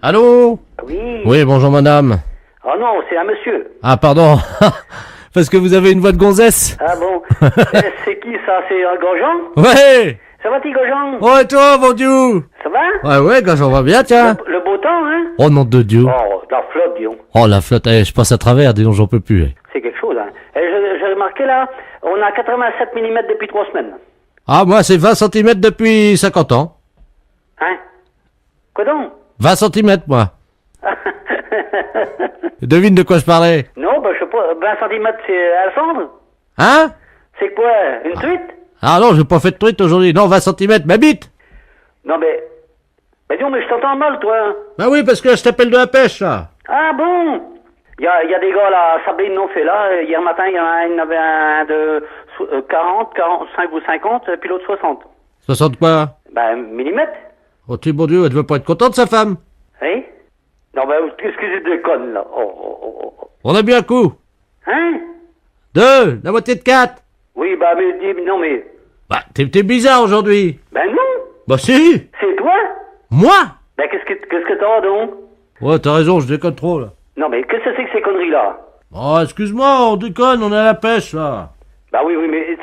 Allô? Oui. Oui, bonjour madame. Oh non, c'est un monsieur. Ah pardon, parce que vous avez une voix de gonzesse. Ah bon. C'est qui ça? C'est un Grosjean? Ouais. Ça va, petit Grosjean? Oh et toi, mon Dieu? Ça va? Ouais, quand j'en vois bien, tiens. Le beau temps, hein? Oh nom de Dieu. Oh, la flotte, disons. Oh la flotte, je passe à travers, dis donc, j'en peux plus. C'est quelque chose, hein. J'ai remarqué là, on a 87 mm depuis 3 semaines. Ah, moi c'est 20 cm depuis 50 ans. Hein? Quoi donc? 20 cm, moi. Devine de quoi je parlais. Non, bah je sais pas, 20 cm c'est Alexandre? Hein? C'est quoi? Une truite? Ah non, j'ai pas fait de truite aujourd'hui. Non, 20 cm, ma bite. Non mais... Mais dis, mais je t'entends mal, toi. Bah oui, parce que je t'appelle de la pêche, là. Ah bon? Il y a des gars là, Sabine l'ont fait là. Hier matin, il y en avait un de 40, 45 ou 50, puis l'autre 60. 60 quoi? Ben, millimètres. Oh, tu mon Dieu, elle devait pas être contente, sa femme. Oui? Non, ben, excusez de conne, là. Oh. On a bien un coup. Hein? 2, la moitié de 4. Oui, bah, mais dis, non, mais... Bah, t'es bizarre aujourd'hui. Ben non! Bah si. C'est toi? Moi? Ben, qu'est-ce que t'as, donc? Ouais, t'as raison, je déconne trop, là. Non, mais qu'est-ce que c'est que ces conneries-là? Oh, excuse-moi, on déconne, on est à la pêche, là. Bah oui, mais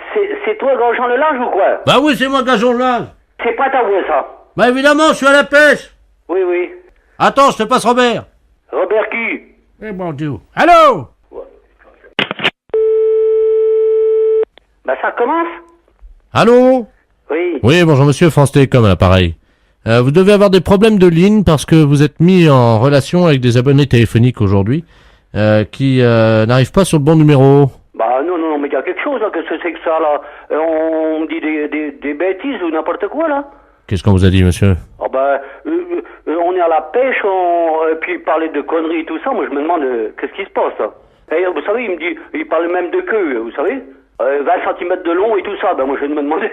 c'est toi, Grosjean le Lange, ou quoi? Bah oui, c'est moi, Gageon de l'âge. C'est pas ta voix, ça. Bah évidemment, je suis à la pêche. Oui. Attends, je te passe Robert. Robert qui? Eh bon Dieu. Allô? Ben, ça commence? Allô? Oui. Oui, bonjour monsieur, France Télécom à l'appareil. Vous devez avoir des problèmes de ligne parce que vous êtes mis en relation avec des abonnés téléphoniques aujourd'hui qui n'arrivent pas sur le bon numéro. Bah non, mais il y a quelque chose, là. Qu'est-ce que c'est que ça, là? On me dit des bêtises ou n'importe quoi, là? Qu'est-ce qu'on vous a dit, monsieur? Ah bah, on est à la pêche, puis parler de conneries et tout ça, moi je me demande qu'est-ce qui se passe, là. Et vous savez, il me dit, il parle même de queue, vous savez? 20 cm de long et tout ça, bah moi je me demandais...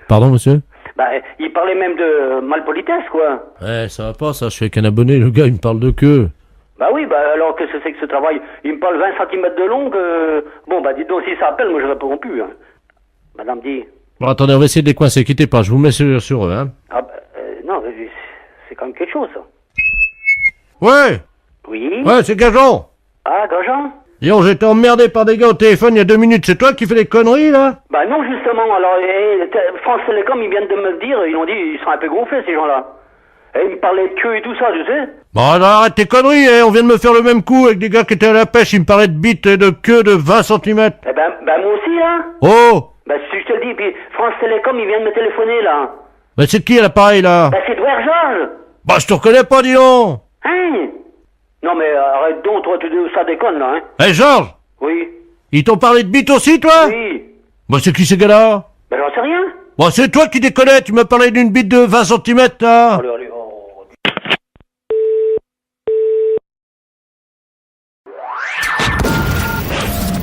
Pardon, monsieur? Bah, il parlait même de malpolitesse, quoi. Ouais, ça va pas, ça, je suis avec un abonné, le gars, il me parle de queue. Bah oui, bah alors qu'est-ce que c'est que ce travail? Il me parle 20 cm de long, bon bah dites donc, si ça appelle, moi je réponds plus, hein. Madame dit... Bon, attendez, on va essayer de les coincer, quittez pas, je vous mets sur eux, hein. Ah bah, non, c'est quand même quelque chose, ça. Ouais! Oui? Ouais, c'est Gageon! Ah, Grosjean? Disons, j'étais emmerdé par des gars au téléphone il y a 2 minutes, c'est toi qui fais des conneries, là? Bah non, justement, alors, France Télécom, ils viennent de me le dire, ils ont dit, ils sont un peu gonflés, ces gens-là. Et ils me parlaient de queue et tout ça, tu sais. Bon, alors arrête tes conneries, on vient de me faire le même coup avec des gars qui étaient à la pêche, ils me parlaient de bites et de queue de 20 cm. Eh ben, moi aussi, là. Oh! Bah, si je te le dis, puis France Télécom, ils viennent me téléphoner, là. Bah c'est qui à l'appareil, là? Bah, c'est Edouard Georges. Bah je te reconnais pas, dis donc! Hein? Non, mais arrête donc, toi, ça déconne, là, hein. Hé, Georges! Oui. Ils t'ont parlé de bites aussi, toi? Oui. Bah c'est qui ces gars-là? Ben, j'en sais rien. Bah c'est toi qui déconnais, tu m'as parlé d'une bite de 20 cm, là! Allez,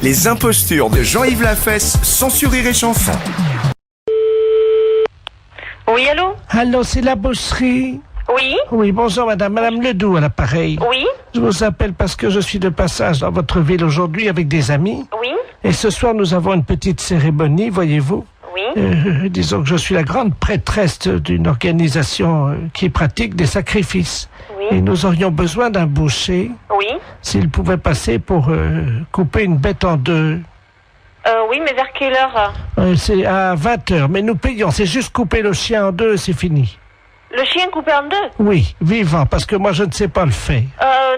Les impostures de Jean-Yves Lafesse, sans Rire et Chanson. Oui, allô? Allô, c'est la boucherie. Oui? Oui, bonjour madame Ledoux à l'appareil. Oui? Je vous appelle parce que je suis de passage dans votre ville aujourd'hui avec des amis. Oui? Et ce soir, nous avons une petite cérémonie, voyez-vous. Oui? Disons que je suis la grande prêtresse d'une organisation qui pratique des sacrifices. Oui? Et nous aurions besoin d'un boucher, Oui? s'il pouvait passer pour couper une bête en deux. Oui, mais vers quelle heure? C'est à 20h, mais nous payons. C'est juste couper le chien en deux, c'est fini. Le chien coupé en deux? Oui, vivant, parce que moi je ne sais pas le faire.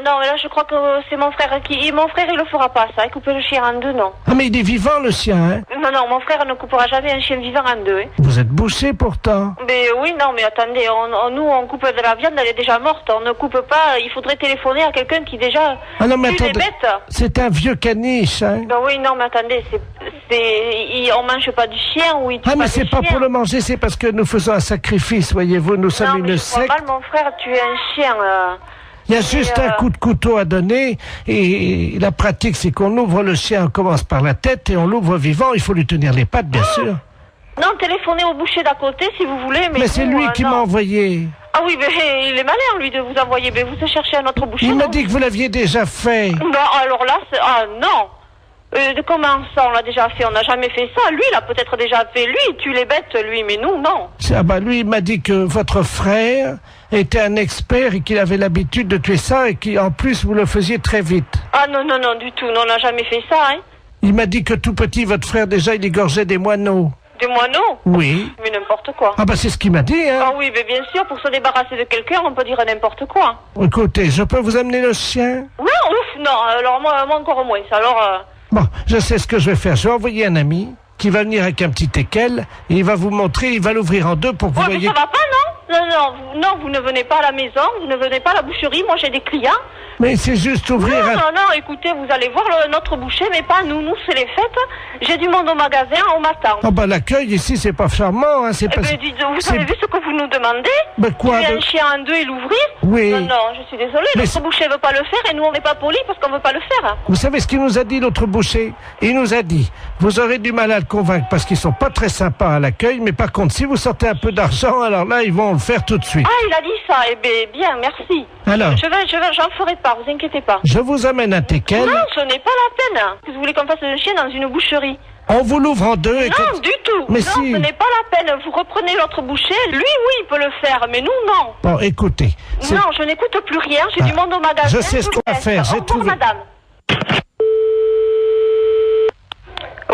Non, mais là je crois que c'est mon frère qui... Mon frère il le fera pas ça, couper le chien en deux, non. Ah mais il est vivant le chien, hein? Non, mon frère ne coupera jamais un chien vivant en deux, hein. Vous êtes bouché pourtant. Mais oui, non, mais attendez, nous on coupe de la viande, elle est déjà morte, on ne coupe pas, il faudrait téléphoner à quelqu'un qui déjà Ah non mais tue les attendez, bêtes. c'est un vieux caniche, hein? Ben oui, non, mais attendez, on mange pas du chien ou il tue Ah mais pas c'est du pas chien. pour le manger, c'est parce que nous faisons un sacrifice, voyez-vous, nous sommes Non, mais une je vois secte. mal mon frère tuer un chien. Il y a juste un coup de couteau à donner et la pratique c'est qu'on ouvre le chien, on commence par la tête et on l'ouvre vivant, il faut lui tenir les pattes bien sûr. Non, téléphonez au boucher d'à côté si vous voulez, mais... Mais c'est lui qui non. m'a envoyé. Ah oui, mais il est malin lui de vous envoyer, mais vous cherchez un autre boucher. Il m'a non? dit que vous l'aviez déjà fait. Non, alors là, ah non. Comment ça, on l'a déjà fait? On n'a jamais fait ça. Lui, il a peut-être déjà fait. Lui, il tue les bêtes, lui, mais nous, non. Ah bah lui, il m'a dit que votre frère était un expert et qu'il avait l'habitude de tuer ça et qu'en plus, vous le faisiez très vite. Ah non, non, non, du tout. Non, on n'a jamais fait ça, hein. Il m'a dit que tout petit, votre frère, déjà, il égorgeait des moineaux. Des moineaux? Oui. Mais n'importe quoi. Ah bah c'est ce qu'il m'a dit, hein. Ah oui, mais bien sûr, pour se débarrasser de quelqu'un, on peut dire n'importe quoi. Écoutez, je peux vous amener le sien? Ouais, ouf, non, alors moi encore moins. Alors, Bon, je sais ce que je vais faire. Je vais envoyer un ami qui va venir avec un petit teckel et il va vous montrer, il va l'ouvrir en deux pour que vous ouais, mais voyez... ça va pas, non? Non, vous ne venez pas à la maison, vous ne venez pas à la boucherie, moi j'ai des clients. Mais c'est juste ouvrir Non, écoutez, vous allez voir notre boucher, mais pas nous. Nous, c'est les fêtes. J'ai du monde au magasin, on m'attend. Oh bah l'accueil ici, c'est pas charmant, hein, c'est pas... Eh ben, dites, vous avez vu ce que vous nous demandez? Ben quoi Tuer un chien en deux et l'ouvrir? Oui. Non, je suis désolée, Mais notre boucher veut pas le faire et nous, on n'est pas polis parce qu'on veut pas le faire. Vous savez ce qu'il nous a dit, l'autre boucher? Il nous a dit, vous aurez du mal à le convaincre parce qu'ils sont pas très sympas à l'accueil, mais par contre, si vous sortez un peu d'argent, alors là, ils vont le faire tout de suite. Ah, il a dit ça. Eh ben, bien, merci. Alors j'en ferai pas, vous inquiétez pas. Je vous amène un teckel. Non, ce n'est pas la peine. Vous voulez qu'on fasse un chien dans une boucherie? On vous l'ouvre en deux et... Non, du tout. Mais non, si. Ce n'est pas la peine. Vous reprenez l'autre boucher. Lui, oui, il peut le faire, mais nous, non. Bon, écoutez. Non, je n'écoute plus rien. J'ai du monde au magasin. Je sais ce qu'on va faire. Au revoir, madame.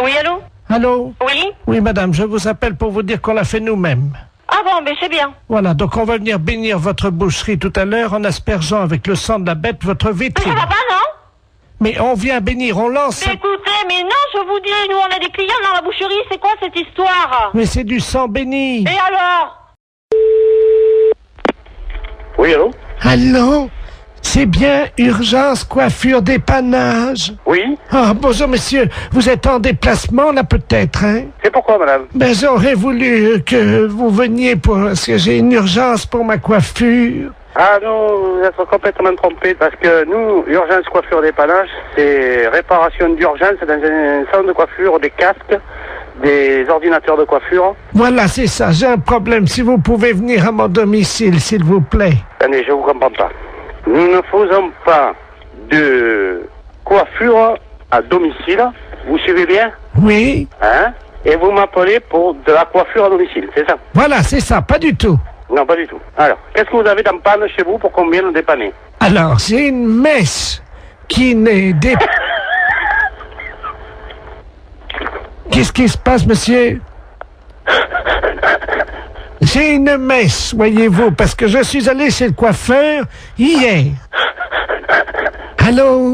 Oui, allô? Allô? Oui? Oui, madame, je vous appelle pour vous dire qu'on l'a fait nous-mêmes. Ah bon, ben c'est bien. Voilà, donc on va venir bénir votre boucherie tout à l'heure en aspergeant avec le sang de la bête votre Mais vitrine. ça va pas, non? Mais on vient bénir, on lance... Mais écoutez, mais non, je vous dis, nous, on a des clients dans la boucherie. C'est quoi cette histoire? Mais c'est du sang béni. Et alors? Oui, allô? Allô? C'est bien urgence coiffure dépannage? Oui? Ah, bonjour monsieur, vous êtes en déplacement là peut-être, hein? C'est pourquoi, madame? Ben j'aurais voulu que vous veniez parce que j'ai une urgence pour ma coiffure. Ah non, vous êtes complètement trompé parce que nous, urgence coiffure dépannage, c'est réparation d'urgence dans un salon de coiffure, des casques, des ordinateurs de coiffure. Voilà, c'est ça, j'ai un problème. Si vous pouvez venir à mon domicile, s'il vous plaît. Attendez, je vous comprends pas. Nous ne faisons pas de coiffure à domicile. Vous suivez bien? Oui, Hein? Et vous m'appelez pour de la coiffure à domicile, c'est ça? voilà, c'est ça, pas du tout. Non, pas du tout. Alors, qu'est-ce que vous avez dans panne chez vous pour qu'on vienne nous dépanner? Alors, j'ai une messe qui n'est dé... Qu'est-ce qui se passe, monsieur? J'ai une messe, voyez-vous, parce que je suis allé chez le coiffeur hier. Allô?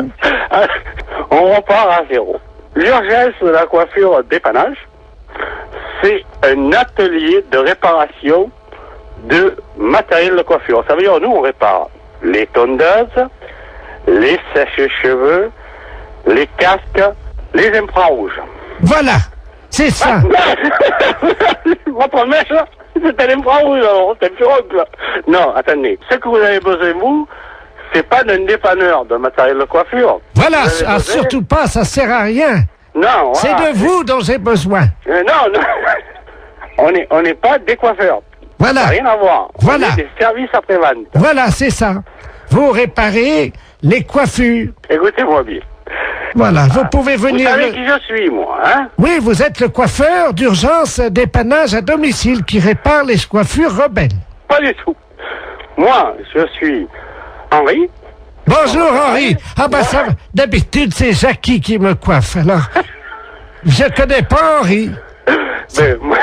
On repart à zéro. L'urgence de la coiffure dépannage, c'est un atelier de réparation de matériel de coiffure. Ça veut dire, nous, on répare les tondeuses, les sèches-cheveux, les casques, les infrarouges. Voilà, c'est ça. Votre mèche, c'est un infrarouge, alors, c'est un pirogue, là. Non, attendez. Ce que vous avez besoin, vous, c'est pas d'un dépanneur de matériel de coiffure. Voilà, Vous avez ah, besoin- surtout pas, ça sert à rien. Non, C'est voilà. de vous dont j'ai besoin. Non. On n'est pas des coiffeurs. Ça Voilà, n'a rien à voir. Voilà. On est des services après-vente. voilà, c'est ça. Vous réparez les coiffures. Écoutez-moi bien. Voilà, vous pouvez Vous venir... savez qui je suis, moi, hein? Oui, vous êtes le coiffeur d'urgence dépannage à domicile qui répare les coiffures rebelles. Pas du tout. Moi, je suis Henri. Bonjour Henri. Ah ben ça, d'habitude c'est Jackie qui me coiffe. Alors, je connais pas Henri. Mais, moi,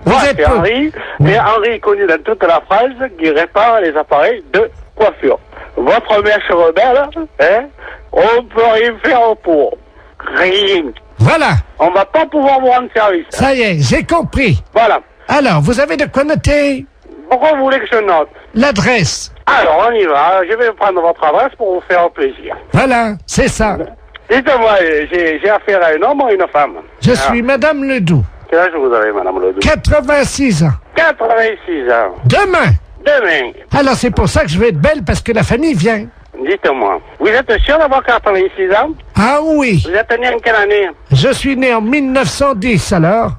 Vous êtes c'est peu- Henri. Mais Henri est connu dans toute la France qui répare les appareils de coiffure. Votre mèche rebelle, hein? On peut rien faire pour. Rien. Voilà, On va pas pouvoir vous rendre service. hein. ça y est, j'ai compris. Voilà. Alors, vous avez de quoi noter Pourquoi vous voulez que je note? l'adresse. Alors, on y va. Je vais prendre votre adresse pour vous faire plaisir. Voilà, c'est ça. Dites-moi, j'ai affaire à un homme ou à une femme? Je suis Madame Ledoux, Quel âge vous avez, madame Ledoux? 86 ans. 86 ans. Demain. Demain, Alors c'est pour ça que je vais être belle parce que la famille vient. dites-moi, vous êtes sûr d'avoir 86 ans? Ah oui, Vous êtes né en quelle année? je suis né en 1910 alors.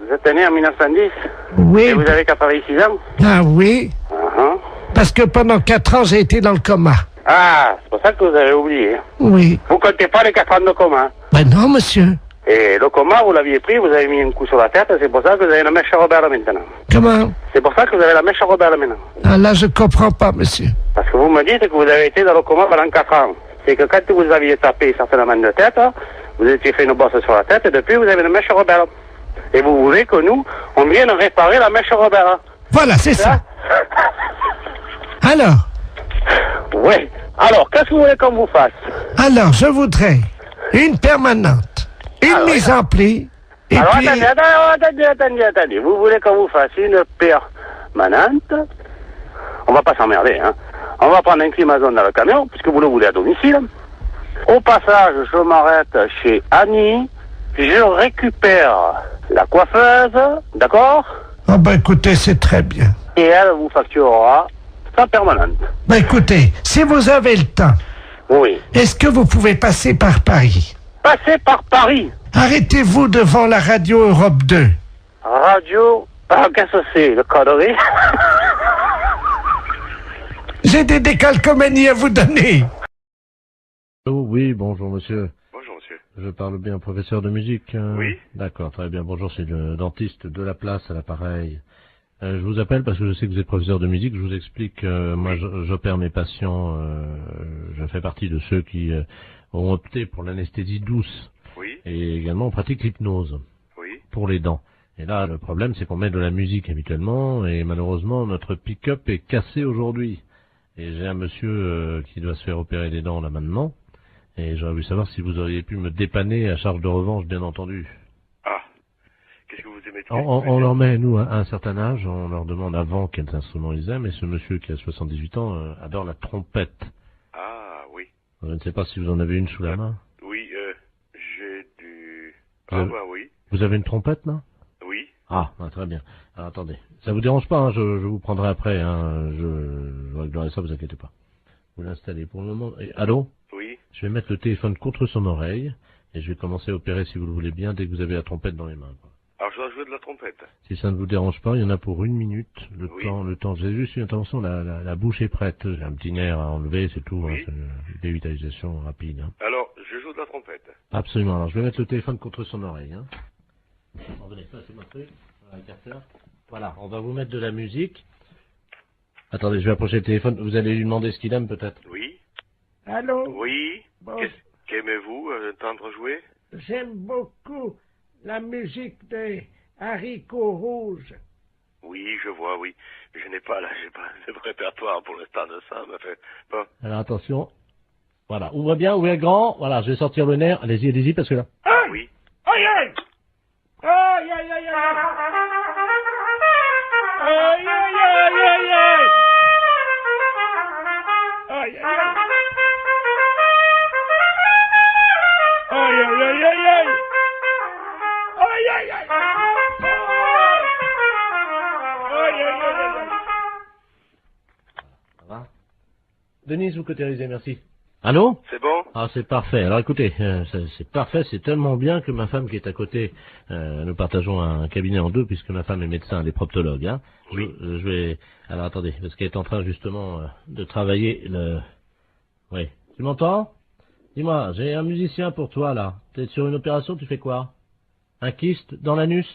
Vous êtes né en 1910? Et Oui, vous avez 86 ans? ah oui, Uh-huh. parce que pendant 4 ans j'ai été dans le coma. Ah, c'est pour ça que vous avez oublié. Oui. Vous comptez pas les 4 ans de coma. Ben non, monsieur. Et le coma, vous l'aviez pris, vous avez mis un coup sur la tête, c'est pour ça que vous avez la mèche Robert maintenant. Comment? C'est pour ça que vous avez la mèche Robert maintenant. Ah, là, je comprends pas, monsieur. Parce que vous me dites que vous avez été dans le coma pendant 4 ans. C'est que quand vous aviez tapé certainement de tête, vous étiez fait une bosse sur la tête, et depuis, vous avez une mèche Robert. Et vous voulez que nous, on vienne réparer la mèche Robert. Voilà, c'est ça. Alors? Oui. Alors, qu'est-ce que vous voulez qu'on vous fasse? Alors, je voudrais une permanente, une mise en pli, et Alors, puis... attendez. Vous voulez qu'on vous fasse une permanente? On va pas s'emmerder, hein. On va prendre un climazone dans le camion, puisque vous le voulez à domicile. Au passage, je m'arrête chez Annie. Je récupère la coiffeuse, d'accord? Oh, ben écoutez, c'est très bien. Et elle vous facturera sa permanente. Ben écoutez, si vous avez le temps, Oui. est-ce que vous pouvez passer par Paris? Passez par Paris. Arrêtez-vous devant la radio Europe 2. Radio... Ah, qu'est-ce que c'est, le connerie? J'ai des décalcomanies à vous donner. Oh, oui, bonjour monsieur. Bonjour, monsieur. Je parle bien au professeur de musique. Oui. D'accord, très bien. Bonjour, c'est le dentiste de la place à l'appareil. Je vous appelle parce que je sais que vous êtes professeur de musique. Je vous explique, moi j'opère mes patients, je fais partie de ceux qui ont opté pour l'anesthésie douce. Oui. Et également on pratique l'hypnose Oui. pour les dents. Et là, le problème, c'est qu'on met de la musique habituellement, et malheureusement, notre pick-up est cassé aujourd'hui. Et j'ai un monsieur qui doit se faire opérer des dents là maintenant, et j'aurais voulu savoir si vous auriez pu me dépanner à charge de revanche, bien entendu. Ah. Qu'est-ce que vous aimez de On leur met, nous, à un certain âge, on leur demande avant quels instruments ils aiment, et ce monsieur qui a 78 ans adore la trompette. Ah, oui. Je ne sais pas si vous en avez une sous la main. Oui, j'ai du... Vous Ah, avez- bah oui. Vous avez une trompette, là? Oui. Ah, très bien. Alors, attendez. Ça vous dérange pas, hein, je vous prendrai après, hein, je réglerai ça, vous inquiétez pas. Vous l'installez pour le moment. Et, allô? Oui. Je vais mettre le téléphone contre son oreille, et je vais commencer à opérer, si vous le voulez bien, dès que vous avez la trompette dans les mains, quoi. Alors, je dois jouer de la trompette. Si ça ne vous dérange pas, il y en a pour 1 minute, le Oui. temps, j'ai juste une intervention, la bouche est prête, j'ai un petit nerf à enlever, c'est tout, Oui. hein, c'est une dévitalisation rapide, hein. Alors, je joue de la trompette. Absolument, alors je vais mettre le téléphone contre son oreille, hein. Bon, venez, ça c'est mon truc, voilà, le capteur. Voilà, on va vous mettre de la musique. Attendez, je vais approcher le téléphone, vous allez lui demander ce qu'il aime peut-être. Oui. Allô? Oui. Bon, Qu'aimez-vous entendre jouer? j'aime beaucoup la musique des haricots rouges. Oui, je vois, oui. Je n'ai pas, là, j'ai pas le répertoire pour l'instant de ça, mais fait... Bon. Alors attention, voilà, ouvrez bien, ouvrez grand, voilà, je vais sortir le nerf, allez-y, parce que là... Oui. Aïe, aïe! Aïe, aïe, aïe, aïe! Aïe, aïe, aïe, aïe, aïe! Aïe, aïe, aïe! Aïe, aïe, aïe, aïe, aïe! Aïe, aïe, aïe! Aïe, aïe, aïe, aïe! Ça va? Denise, vous cautérisez, merci. Allô? C'est bon? Ah, c'est parfait. Alors écoutez, c'est parfait, c'est tellement bien que ma femme qui est à côté, nous partageons un cabinet en deux puisque ma femme est médecin, elle est proctologue. Hein. Oui. Je vais... Alors attendez, parce qu'elle est en train justement de travailler le... Oui. Tu m'entends? Dis-moi, j'ai un musicien pour toi là. T'es sur une opération, tu fais quoi? Un kyste dans l'anus?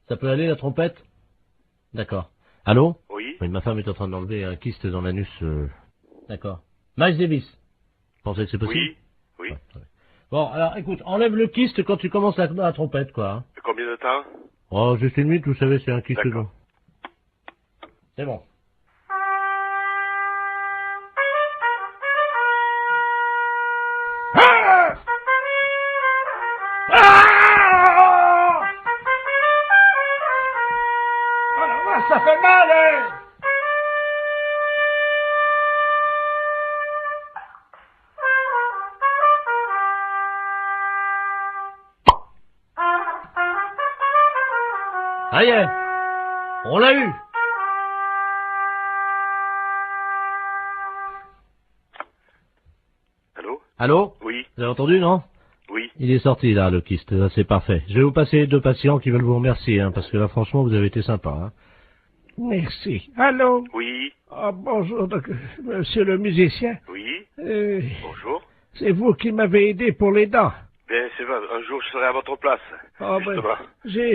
Ça peut aller la trompette? D'accord. Allô? Oui. Oui, ma femme est en train d'enlever un kyste dans l'anus. D'accord. Miles Davis. Vous pensez que c'est possible? Oui. Oui. Ouais, ouais. Bon, alors écoute, enlève le kyste quand tu commences la trompette, quoi. Hein. Combien de temps? Oh, juste 1 minute, vous savez, c'est un kyste. D'accord. Bon. C'est bon. Ça fait mal, hein? Ça y est, on l'a eu. Allô? Allô? Oui. Vous avez entendu, non? Oui. Il est sorti, là, le kyste. Là, c'est parfait. Je vais vous passer 2 patients qui veulent vous remercier, hein, parce que là, franchement, vous avez été sympa, hein. Merci. Allô? Oui. Ah, bonjour, monsieur le musicien. Oui. Euh, Bonjour. c'est vous qui m'avez aidé pour les dents. Bien pas, un jour je serai à votre place. Oh, ben, Justement.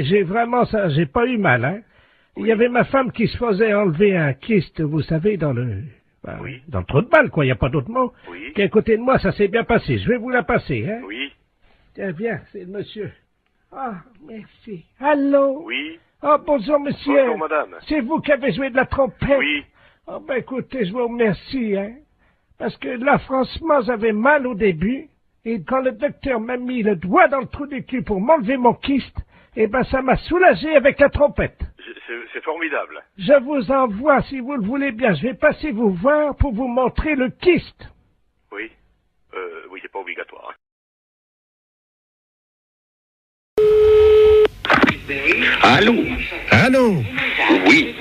j'ai vraiment ça, j'ai pas eu mal, hein. Il y avait ma femme qui se faisait enlever un kyste, vous savez, dans le trou de balle, quoi, il n'y a pas d'autre mot. Oui. Qui est à côté de moi, ça s'est bien passé. Je vais vous la passer, hein. Oui. Tiens, viens, c'est le monsieur. Ah, merci. Allô? Oui. Oh, bonjour, monsieur. Bonjour, madame. C'est vous qui avez joué de la trompette? Oui. Oh, ben, écoutez, je vous remercie, hein. Parce que là, franchement, j'avais mal au début. Et quand le docteur m'a mis le doigt dans le trou du cul pour m'enlever mon kyste, eh ben, ça m'a soulagé avec la trompette. C'est formidable. Je vous envoie, si vous le voulez bien. Je vais passer vous voir pour vous montrer le kyste. Oui. Oui, c'est pas obligatoire. Hein. Allô? Allô? Oui.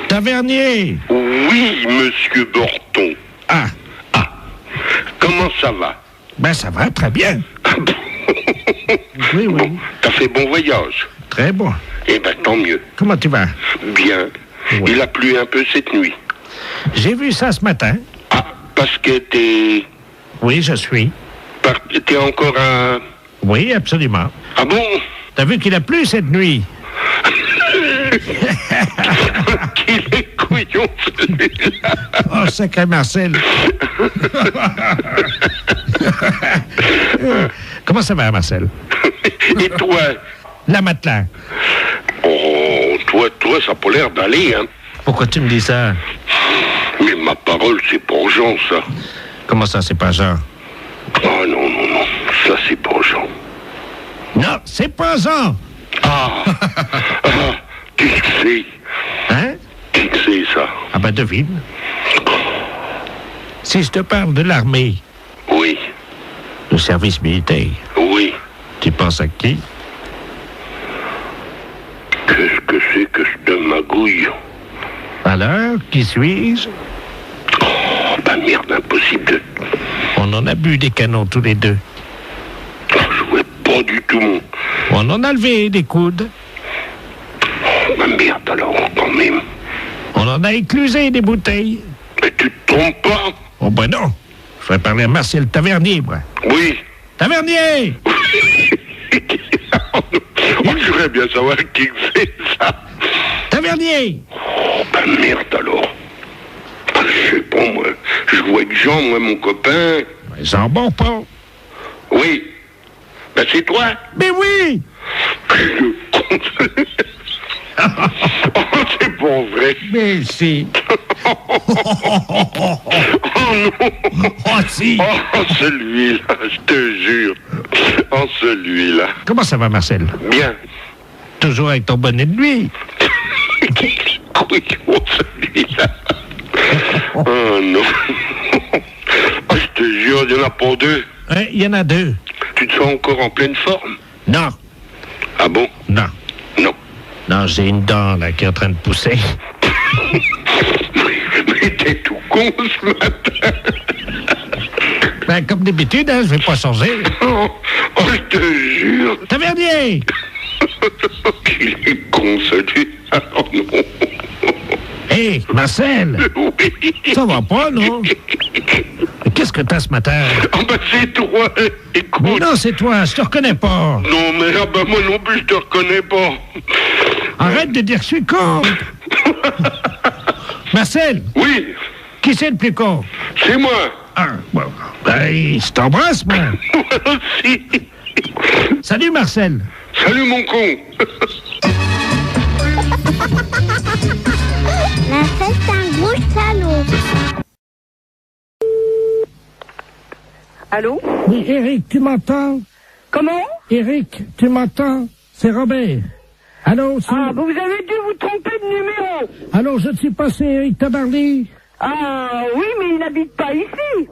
Tavernier? Oui, monsieur Borton. Ah. Comment ça va? Ben, ça va, très bien. Oui, oui. T'as fait bon voyage? Très bon. Eh ben, tant mieux. Comment tu vas? Bien. Oui. Il a plu un peu cette nuit. J'ai vu ça ce matin. Ah, parce que t'es... Oui, je suis. T'es encore à... Oui, absolument. Ah bon? T'as vu qu'il a plu cette nuit? Qu'il est couillon, celui-là. Oh, sacré Marcel. Comment ça va, Marcel? Et toi? La matelas. Oh, toi, ça a pas l'air d'aller, hein? Pourquoi tu me dis ça? Mais ma parole, c'est pour Jean, ça. Comment ça, c'est pas Jean? Oh, non, ça, c'est pour Jean. Non, c'est pas Jean. Ah, qui que c'est? Hein? Qui que c'est, ça? Ah ben, devine. Si je te parle de l'armée, Oui, du service militaire, oui. tu penses à qui? Qu'est-ce que c'est que cette magouille? Alors, qui suis-je? Oh, bah merde, impossible de... On en a bu des canons tous les deux. Oh, je vois pas du tout, mon... On en a levé des coudes. Oh, bah merde, alors, quand même. On en a éclusé des bouteilles. Mais tu te trompes pas? Oh ben non. Je vais parler à Marcel Tavernier, moi. Oui. Tavernier! Oh, je voudrais bien savoir qui c'est, ça. Tavernier! Oh, bah merde, alors. Ah, je sais pas, moi. Je vois avec Jean, moi, mon copain. Jean Bonpont. Oui. Ben, c'est toi? Mais oui! Le con. Oh, c'est pas vrai. Mais si. Oh non. Oh si. Oh, celui-là, je te jure. Oh, celui-là. Comment ça va, Marcel? Bien. Toujours avec ton bonnet de nuit. Couillon, celui-là. Oh non. Oh, je te jure, il y en a pas deux. Ouais, il y en a deux. Tu te sens encore en pleine forme? Non. Ah bon? Non. Non. Non, j'ai une dent, là, qui est en train de pousser. Mais t'es tout con ce matin. Ben, comme d'habitude, hein, je vais pas changer. Oh, je te jure. Tavernier! Qu'il est con, celui-là. Oh non. Hé, Marcel! Oui. Ça va pas, non? Mais qu'est-ce que t'as ce matin? Ah ben c'est toi. Écoute. Mais non, c'est toi, je te reconnais pas. Non, mais ah ben moi non plus, je te reconnais pas. Arrête de dire que je suis con. Marcel, Oui, qui c'est le plus con? c'est moi. Ah, bon, ben, je t'embrasse, moi. Moi aussi. Salut, Marcel. Salut mon con. La fête, c'est un gros salaud. Allô? Oui, Eric, tu m'entends? Comment? Eric, tu m'entends? C'est Robert. Allô, c'est... Ah, vous avez dû vous tromper de numéro. Allô, je ne suis pas, c'est Eric Tabarly. Ah, oui, mais il n'habite pas ici.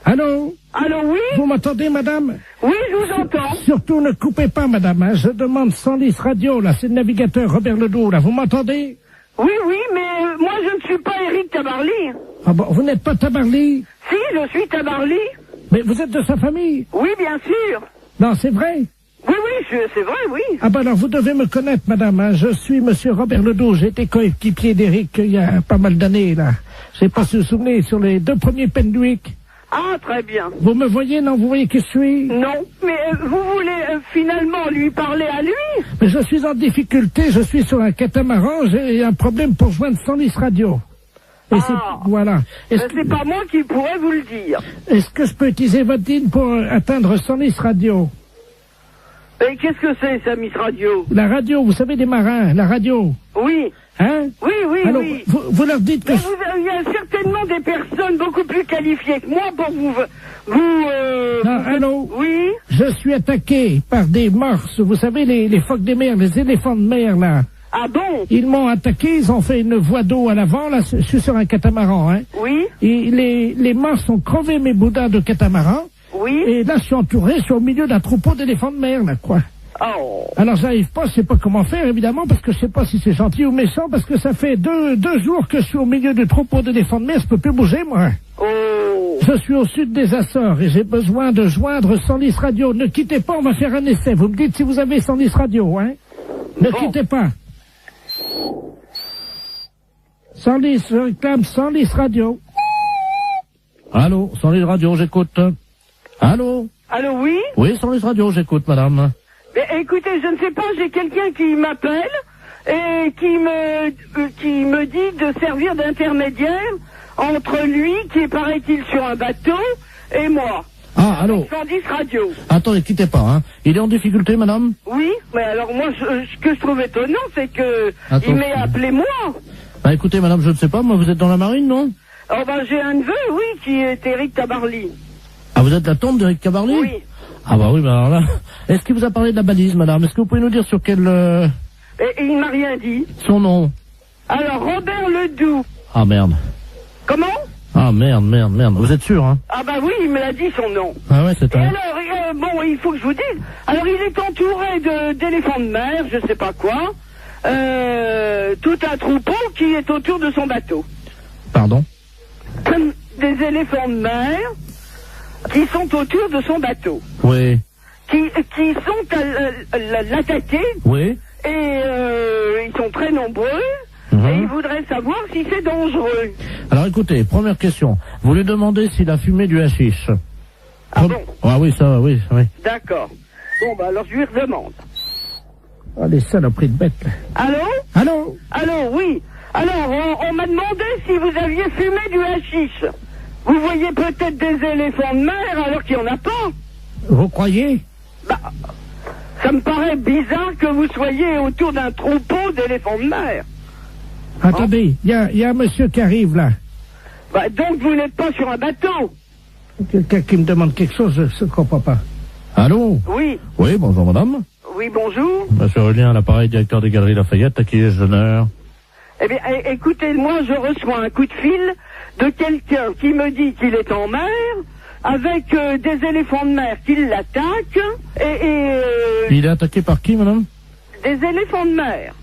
Allô? Allô, oui? Vous m'entendez, madame? Oui, je vous entends. Surtout, ne coupez pas, madame, hein. Je demande 110 radio, là, c'est le navigateur Robert Ledoux, là. Vous m'entendez? Oui, oui, mais moi, je ne suis pas Eric Tabarly. Ah bon, vous n'êtes pas Tabarly? Si, je suis Tabarly. Mais vous êtes de sa famille? Oui, bien sûr. Non, c'est vrai? Oui, oui, c'est vrai, oui. Ah ben alors, vous devez me connaître, madame, hein. Je suis monsieur Robert Ledoux. J'ai été coéquipier d'Eric il y a pas mal d'années, là. Je sais pas si vous vous souvenez, sur les 2 premiers Penduic. Ah, très bien. Vous me voyez, non? Vous voyez qui je suis? Non, mais vous voulez finalement lui parler à lui? Mais je suis en difficulté, je suis sur un catamaran, j'ai un problème pour joindre Senlis Radio. Et voilà. C'est pas moi qui pourrais vous le dire. Est-ce que je peux utiliser votre ligne pour atteindre Senlis Radio? Et qu'est-ce que c'est, Senlis Radio? La radio, vous savez, des marins, la radio. Oui. Hein? Oui. Alors, vous leur dites que... Il y a certainement des personnes beaucoup plus qualifiées que moi pour vous... allô? Oui? Je suis attaqué par des morses, vous savez, les phoques des mers, les éléphants de mer, là. Ah bon? Ils m'ont attaqué, ils ont fait une voie d'eau à l'avant, là, je suis sur un catamaran, hein. Oui? Et les morses ont crevé mes boudins de catamaran. Oui? Et là, je suis entouré, je suis au milieu d'un troupeau d'éléphants de mer, là, quoi. Oh. Alors, j'arrive pas, je sais pas comment faire, évidemment, parce que je sais pas si c'est gentil ou méchant, parce que ça fait deux jours que je suis au milieu du troupeau d'éléphants de mer, je peux plus bouger, moi. Oh. Je suis au sud des Açores et j'ai besoin de joindre Senlis Radio. Ne quittez pas, on va faire un essai. Vous me dites si vous avez Senlis Radio, hein? Ne quittez pas. Senlis, je réclame Senlis Radio. Allô, Senlis Radio, j'écoute. Allô? Allô, oui? Oui, Senlis Radio, j'écoute, madame. Mais, écoutez, je ne sais pas, j'ai quelqu'un qui m'appelle et qui me dit de servir d'intermédiaire entre lui, qui est, paraît-il, sur un bateau, et moi. Ah, allô? Senlis Radio. Attendez, quittez pas, hein. Il est en difficulté, madame? Oui, mais alors moi, ce que je trouve étonnant, c'est que il m'ait appelé moi. Bah écoutez, madame, je ne sais pas, moi, vous êtes dans la marine, non? Oh ben, j'ai un neveu, oui, qui est Éric Tabarly. Ah, vous êtes la tante d'Éric Tabarly? Oui. Ah bah oui, bah alors là... Est-ce qu'il vous a parlé de la balise, madame? Est-ce que vous pouvez nous dire sur quel... Et il m'a rien dit. Son nom? Alors, Robert Ledoux. Ah, merde. Comment? Ah, merde. Vous êtes sûr, hein? Ah bah oui, il me l'a dit, son nom. Ah ouais, c'est Et un... alors, bon, il faut que je vous dise. Alors, il est entouré d'éléphants de mer, je sais pas quoi. Tout un troupeau qui est autour de son bateau. Pardon? Des éléphants de mer qui sont autour de son bateau. Oui. Qui sont à l'attaquer. Oui. Et ils sont très nombreux. Et ils voudraient savoir si c'est dangereux. Alors écoutez, première question. Vous lui demandez s'il a fumé du hashish. Ah bon? Ah oui, ça, oui. D'accord. Bon, bah alors je lui redemande. Ah, les saloperies de bêtes. Allô? Allô, oui. Alors, on m'a demandé si vous aviez fumé du hashish. Vous voyez peut-être des éléphants de mer alors qu'il n'y en a pas. Vous croyez? Bah, ça me paraît bizarre que vous soyez autour d'un troupeau d'éléphants de mer. Attendez, il y a un monsieur qui arrive là. Bah, donc vous n'êtes pas sur un bateau. Quelqu'un qui me demande quelque chose, je ne comprends pas. Allô? Oui. Oui, bonjour madame. Oui, bonjour. Monsieur Aurélien, à l'appareil, directeur des Galeries Lafayette, à qui ai-je l'honneur? Eh bien, écoutez, moi je reçois un coup de fil de quelqu'un qui me dit qu'il est en mer, avec des éléphants de mer qui l'attaquent, Il est attaqué par qui, madame? Des éléphants de mer.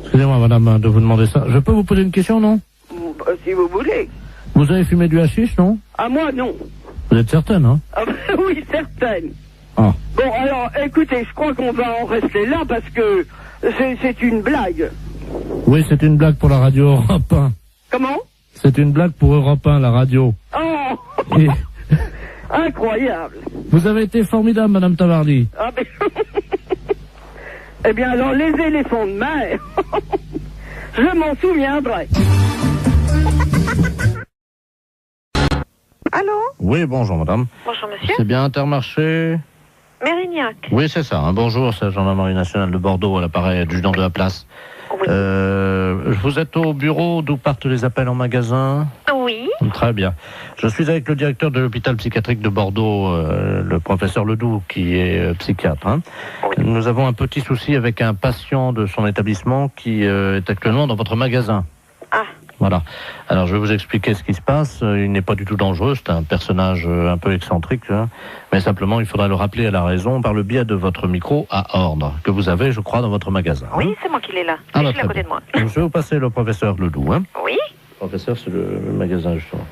Excusez-moi, madame, de vous demander ça. Je peux vous poser une question, non? Si vous voulez. Vous avez fumé du hashish, non? Ah, moi, non. Vous êtes certaine, hein? Ah, oui, certaine. Ah. Bon, alors, écoutez, je crois qu'on va en rester là parce que c'est une blague. Oui, c'est une blague pour la radio Europe 1. Comment? C'est une blague pour Europe 1, la radio. Oh. Et... Incroyable. Vous avez été formidable, madame Tabarly. Ah, ben... Eh bien, alors, les éléphants de mer, je m'en souviendrai. Allô? Oui, bonjour, madame. Bonjour, monsieur. C'est bien Intermarché? Mérignac. Oui, c'est ça. Bonjour, c'est la gendarmerie nationale de Bordeaux, à l'appareil adjudant de la place. Oui. Vous êtes au bureau d'où partent les appels en magasin? Oui. Très bien. Je suis avec le directeur de l'hôpital psychiatrique de Bordeaux, le professeur Ledoux, qui est psychiatre. Hein. Oui. Nous avons un petit souci avec un patient de son établissement qui est actuellement dans votre magasin. Ah. Voilà. Alors, je vais vous expliquer ce qui se passe. Il n'est pas du tout dangereux. C'est un personnage un peu excentrique. Hein. Mais simplement, il faudra le rappeler à la raison par le biais de votre micro à ordre, que vous avez, je crois, dans votre magasin. Oui, hein. c'est moi qui l'ai là. Ah, Je bah, suis à côté de moi. je vais vous passer le professeur Ledoux. Hein. Oui. Le professeur, c'est le magasin, justement.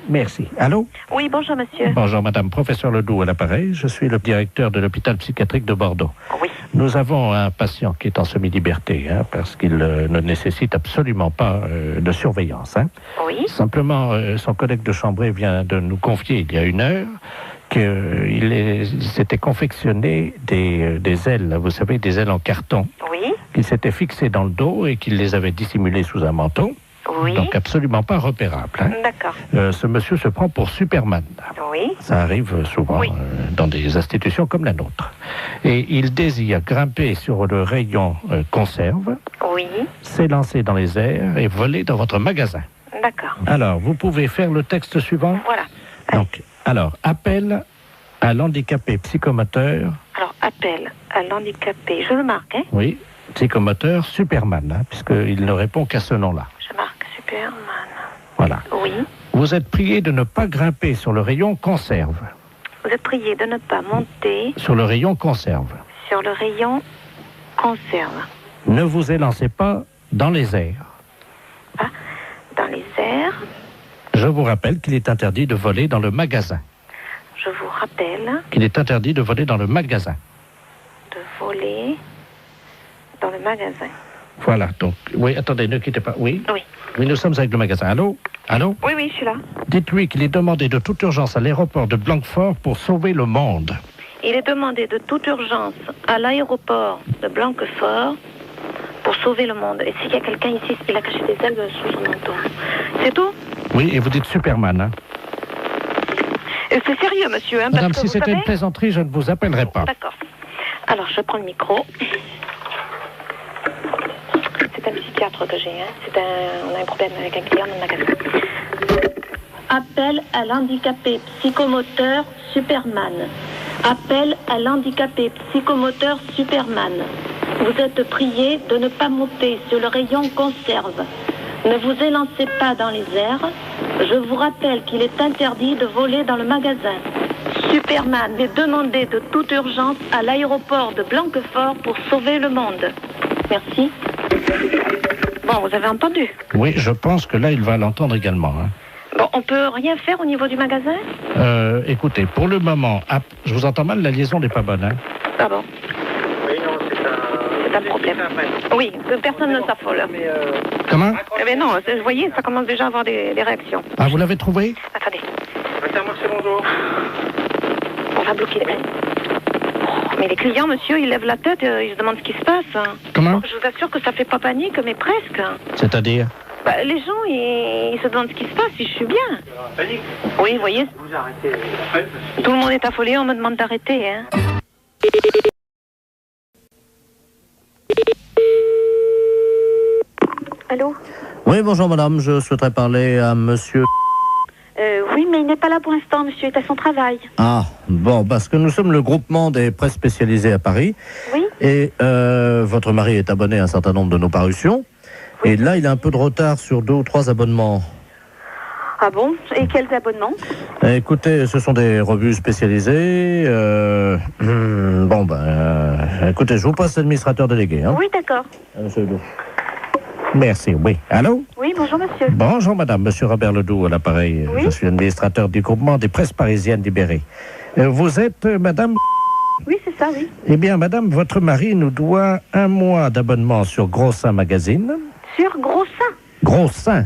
Merci. Allô? Oui, bonjour, monsieur. Bonjour, madame. Professeur Ledoux à l'appareil. Je suis le directeur de l'hôpital psychiatrique de Bordeaux. Oui. Nous avons un patient qui est en semi-liberté, hein, parce qu'il ne nécessite absolument pas de surveillance. Hein. Oui. Simplement, son collègue de Chambray vient de nous confier il y a 1 heure qu'il s'était confectionné des ailes, vous savez, des ailes en carton, oui, qu'il s'était fixées dans le dos et qu'il les avait dissimulées sous un manteau. Oui. Donc absolument pas repérable. Hein. D'accord. Ce monsieur se prend pour Superman. Oui. Ça arrive souvent dans des institutions comme la nôtre. Et il désire grimper sur le rayon conserve, oui, s'élancer dans les airs et voler dans votre magasin. D'accord. Alors, vous pouvez faire le texte suivant. Voilà. Donc, alors, appel à l'handicapé psychomoteur. Alors, appel à l'handicapé, je le marque, hein? Oui, psychomoteur Superman, hein, puisqu'il ne répond qu'à ce nom-là. Je marque Superman. Voilà. Oui. Vous êtes prié de ne pas grimper sur le rayon conserve. Vous êtes prié de ne pas monter Sur le rayon conserve. sur le rayon conserve. Ne vous élancez pas dans les airs. Ah, dans les airs. Je vous rappelle qu'il est interdit de voler dans le magasin. Je vous rappelle Qu'il est interdit de voler dans le magasin. de voler dans le magasin. Voilà, donc, oui, attendez, ne quittez pas. Oui. Oui. Oui, nous sommes avec le magasin. Allô? Allô? Oui, oui, je suis là. Dites-lui qu'il est demandé de toute urgence à l'aéroport de Blanquefort pour sauver le monde. Il est demandé de toute urgence à l'aéroport de Blanquefort pour sauver le monde. Et s'il y a quelqu'un ici, il a caché des ailes sous son manteau. C'est tout? Oui, et vous dites Superman, hein? C'est sérieux, monsieur, hein, Madame, parce que si vous c'était savez... une plaisanterie, je ne vous appellerai pas. D'accord. Alors, je prends le micro. C'est un psychiatre que j'ai, hein. On a un problème avec un client dans le magasin. Appel à l'handicapé psychomoteur Superman. Appel à l'handicapé psychomoteur Superman. Vous êtes prié de ne pas monter sur le rayon conserve. Ne vous élancez pas dans les airs. Je vous rappelle qu'il est interdit de voler dans le magasin. Superman est demandé de toute urgence à l'aéroport de Blanquefort pour sauver le monde. Merci. Bon, vous avez entendu? Oui, je pense que là, il va l'entendre également. Hein. Bon, on peut rien faire au niveau du magasin? Écoutez, pour le moment, je vous entends mal, la liaison n'est pas bonne. Hein. Ah bon? Oui, non, C'est un problème. Oui, que personne ne s'affole. Comment? Eh bien non, vous voyez, ça commence déjà à avoir des réactions. Ah, vous l'avez trouvé? Attendez. Bonjour. On va bloquer les... Oh, mais les clients, monsieur, ils lèvent la tête, ils se demandent ce qui se passe. Comment? Bon, je vous assure que ça fait pas panique, mais presque. C'est-à-dire? Bah, les gens, ils se demandent ce qui se passe, si je suis bien. Panique? Oui, vous voyez. Vous arrêtez. Tout le monde est affolé, on me demande d'arrêter, hein. Allô? Oui, bonjour madame, je souhaiterais parler à monsieur... Oui, mais il n'est pas là pour l'instant, monsieur est à son travail. Ah, bon, parce que nous sommes le groupement des presses spécialisées à Paris. Oui. Et votre mari est abonné à un certain nombre de nos parutions. Oui. Et là, il a un peu de retard sur 2 ou 3 abonnements. Ah bon? Et quels abonnements? Écoutez, ce sont des revues spécialisées. Écoutez, je vous passe l'administrateur délégué. Hein. Oui, d'accord. Monsieur Ledoux. Merci, oui. Allô? Oui, bonjour monsieur. Bonjour madame, monsieur Robert Ledoux à l'appareil. Oui. Je suis administrateur du groupement des presses parisiennes libérées. Vous êtes madame? Oui, c'est ça, oui. Eh bien madame, votre mari nous doit 1 mois d'abonnement sur Gros Seins Magazine. Sur Gros Seins? Gros Seins?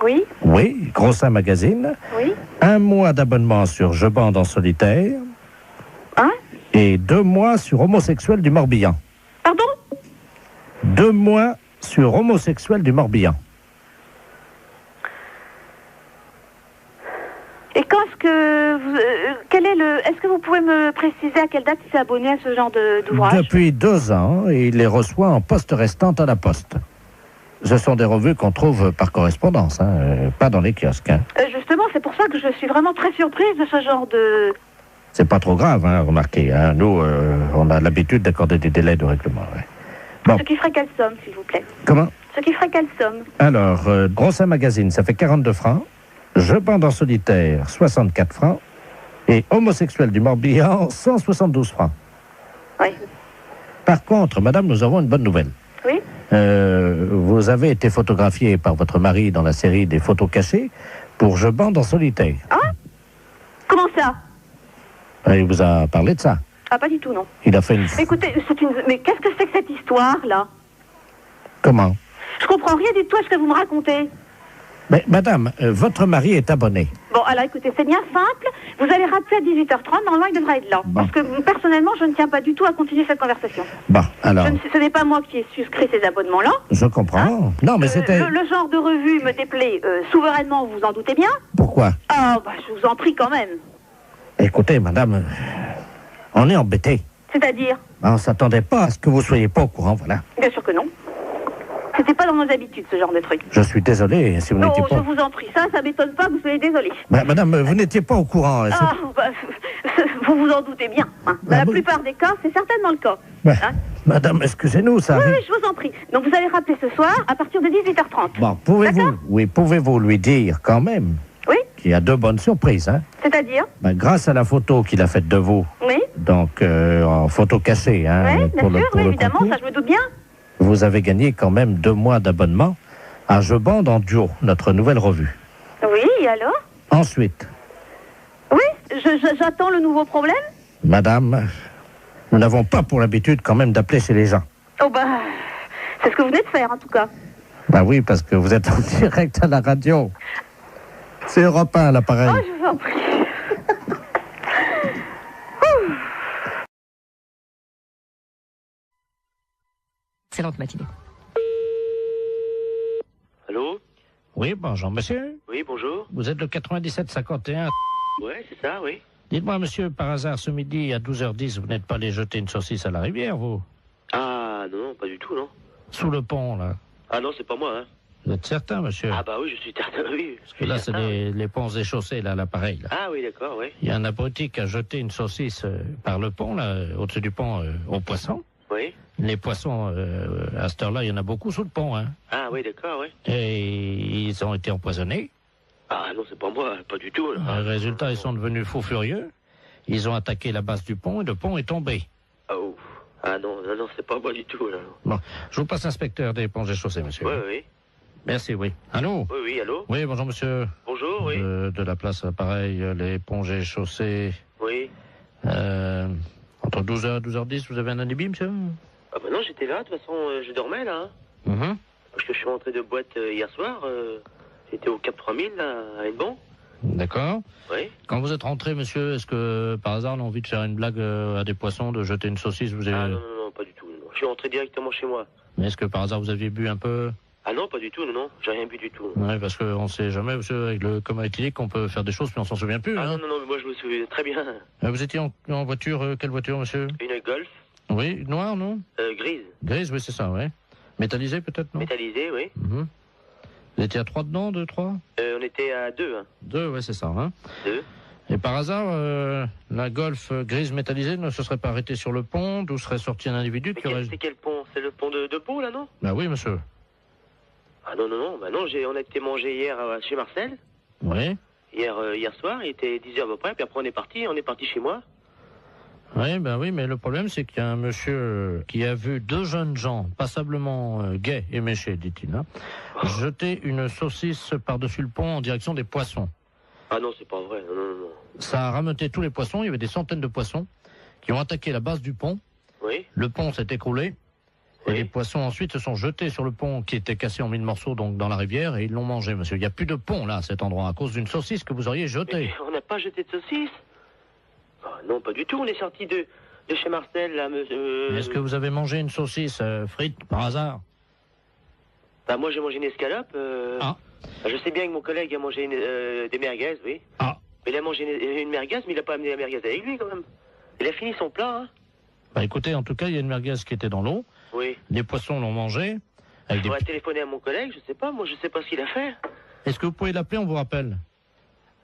Oui. Oui, Gros Seins Magazine. Oui. 1 mois d'abonnement sur Je bande en solitaire. Hein? Et 2 mois sur Homosexuel du Morbihan. Pardon? 2 mois sur Homosexuel du Morbihan. Et quand est-ce que vous, est-ce que vous pouvez me préciser à quelle date il s'est abonné à ce genre d'ouvrage? Depuis 2 ans, et il les reçoit en poste restante à la poste. Ce sont des revues qu'on trouve par correspondance, hein, pas dans les kiosques. Hein. Justement, c'est pour ça que je suis vraiment très surprise de ce genre de... C'est pas trop grave, hein, remarquez. Hein. Nous, on a l'habitude d'accorder des délais de règlement. Ouais. Bon. Ce qui ferait quelle somme, s'il vous plaît? Comment? Ce qui ferait quelle somme? Alors, Gros Seins Magazine, ça fait 42 francs. Je bande en solitaire, 64 francs. Et Homosexuel du Morbihan, 172 francs. Oui. Par contre, madame, nous avons une bonne nouvelle. Oui. Vous avez été photographiée par votre mari dans la série des photos cachées pour Je bande en solitaire. Ah? Comment ça? Il vous a parlé de ça. Ah, pas du tout, non. Il a fait une... Écoutez, mais qu'est-ce que c'est que cette histoire-là? Comment? Je comprends rien du tout à ce que vous me racontez. Mais madame, votre mari est abonné. Bon, alors écoutez, c'est bien simple. Vous allez rappeler à 18h30, normalement il devrait être là. Bon. Parce que personnellement, je ne tiens pas du tout à continuer cette conversation. Bon, alors... Ce n'est pas moi qui ai souscrit ces abonnements-là. Je comprends. Non, mais c'était... Le genre de revue me déplaît souverainement, vous vous en doutez bien. Pourquoi? Ah, bah, je vous en prie quand même. Écoutez, madame, on est embêtés. C'est-à-dire? On ne s'attendait pas à ce que vous soyez pas au courant, voilà. Bien sûr que non. C'était pas dans nos habitudes, ce genre de truc. Je suis désolé si vous Non, n'étiez pas... je vous en prie, ça m'étonne pas que vous soyez désolé. Madame, vous n'étiez pas au courant. Ah, bah, vous vous en doutez bien. Hein. Dans la plupart des cas, c'est certainement le cas. Hein. Madame, excusez-nous, ça arrive. Oui, je vous en prie. Donc vous allez rappeler ce soir à partir de 18h30. Bon, pouvez-vous lui dire quand même qu'il y a 2 bonnes surprises, hein? C'est-à-dire? Grâce à la photo qu'il a faite de vous. Oui. Donc, en photo cachée, hein? Oui, bien sûr, évidemment, concours, ça je me doute bien. vous avez gagné quand même 2 mois d'abonnement à Je Bande en duo, notre nouvelle revue. Oui, et alors? Ensuite, Oui, j'attends le nouveau problème. madame, nous n'avons pas pour l'habitude quand même d'appeler chez les gens. Oh bah, c'est ce que vous venez de faire en tout cas. Oui, parce que vous êtes en direct à la radio. C'est Europe 1 l'appareil. Oh, je vous en prie. Excellente matinée. Allô? Oui, bonjour, monsieur. Oui, bonjour. Vous êtes le 97-51. Ouais, c'est ça, oui. Dites-moi, monsieur, par hasard, ce midi, à 12h10, vous n'êtes pas allé jeter une saucisse à la rivière, vous? Ah, non, pas du tout, non. Sous le pont, là. Ah non, c'est pas moi, hein. Vous êtes certain, monsieur? Ah bah oui, je suis certain, oui. Parce que là, c'est les ponts et chaussées, là, l'appareil, là. Ah oui, d'accord, oui. Il y a un abruti qui a jeté une saucisse par le pont, là, au-dessus du pont, aux poissons. Oui. Les poissons, à cette heure-là, il y en a beaucoup sous le pont, hein. Ah oui, d'accord, oui. Et ils ont été empoisonnés. Ah non, c'est pas moi, pas du tout. Là. Résultat, ils sont devenus fous furieux. Ils ont attaqué la base du pont et le pont est tombé. Oh. Ah non, c'est pas moi du tout, là. Bon, je vous passe l'inspecteur des ponts et chaussées, monsieur. Oui, oui. Merci, oui. Allô? Oui, allô? Oui, bonjour, monsieur. Bonjour, oui. De la place, pareil, les ponts et chaussées. Oui. Entre 12h et 12h10, vous avez un alibi, monsieur? Ah bah non, j'étais là, de toute façon, je dormais, là. Parce que je suis rentré de boîte hier soir. J'étais au Cap 3000, là, à Hennebon. D'accord. Oui. Quand vous êtes rentré, monsieur, est-ce que, par hasard, on a envie de faire une blague à des poissons, de jeter une saucisse, vous avez... Ah non, pas du tout. Non. Je suis rentré directement chez moi. Mais est-ce que, par hasard, vous aviez bu un peu? Ah non, pas du tout, non. J'ai rien bu du tout. Oui, parce qu'on ne sait jamais, monsieur, avec le coma éthylique, qu'on peut faire des choses, puis on s'en souvient plus. Ah hein. non, mais moi, je me souviens très bien. Vous étiez en voiture, quelle voiture, monsieur? Une Golf. Oui, noire, non? Grise. Grise, oui, c'est ça, oui. Métallisée, peut-être, non? Métallisée, oui. Vous étiez à 3 dedans, 2, 3? On était à 2, hein. 2, oui, c'est ça, hein. 2. Et par hasard, la Golf grise métallisée ne se serait pas arrêtée sur le pont, d'où serait sorti un individu qui aurait... C'est quel pont? C'est le pont de Pau, là, non? Bah oui, monsieur. Ah non, bah non, on a été manger hier chez Marcel. Oui. Hier soir, il était 10h à peu près, puis après on est parti chez moi. Oui, ben oui, mais le problème c'est qu'il y a un monsieur qui a vu 2 jeunes gens, passablement gais et méchés, dit-il, hein, jeter une saucisse par-dessus le pont en direction des poissons. Ah non, c'est pas vrai, non. Ça a rameuté tous les poissons, il y avait des centaines de poissons qui ont attaqué la base du pont. Oui. Le pont s'est écroulé. Et les poissons ensuite se sont jetés sur le pont qui était cassé en 1000 morceaux donc dans la rivière et ils l'ont mangé, monsieur. Il n'y a plus de pont là à cet endroit à cause d'une saucisse que vous auriez jetée. Mais on n'a pas jeté de saucisse. Ah, non, pas du tout. On est sorti de chez Marcel là, monsieur. Est-ce que vous avez mangé une saucisse frite par hasard? Bah moi j'ai mangé une escalope. Ah. Je sais bien que mon collègue a mangé des merguez, oui. Ah. Mais il a mangé une merguez, mais il n'a pas amené la merguez avec lui quand même. Il a fini son plat, hein. Bah écoutez, en tout cas, il y a une merguez qui était dans l'eau. Oui. Les poissons l'ont mangé. Je pourrais téléphoner à mon collègue, je sais pas, moi je sais pas ce qu'il a fait. Est-ce que vous pouvez l'appeler, on vous rappelle?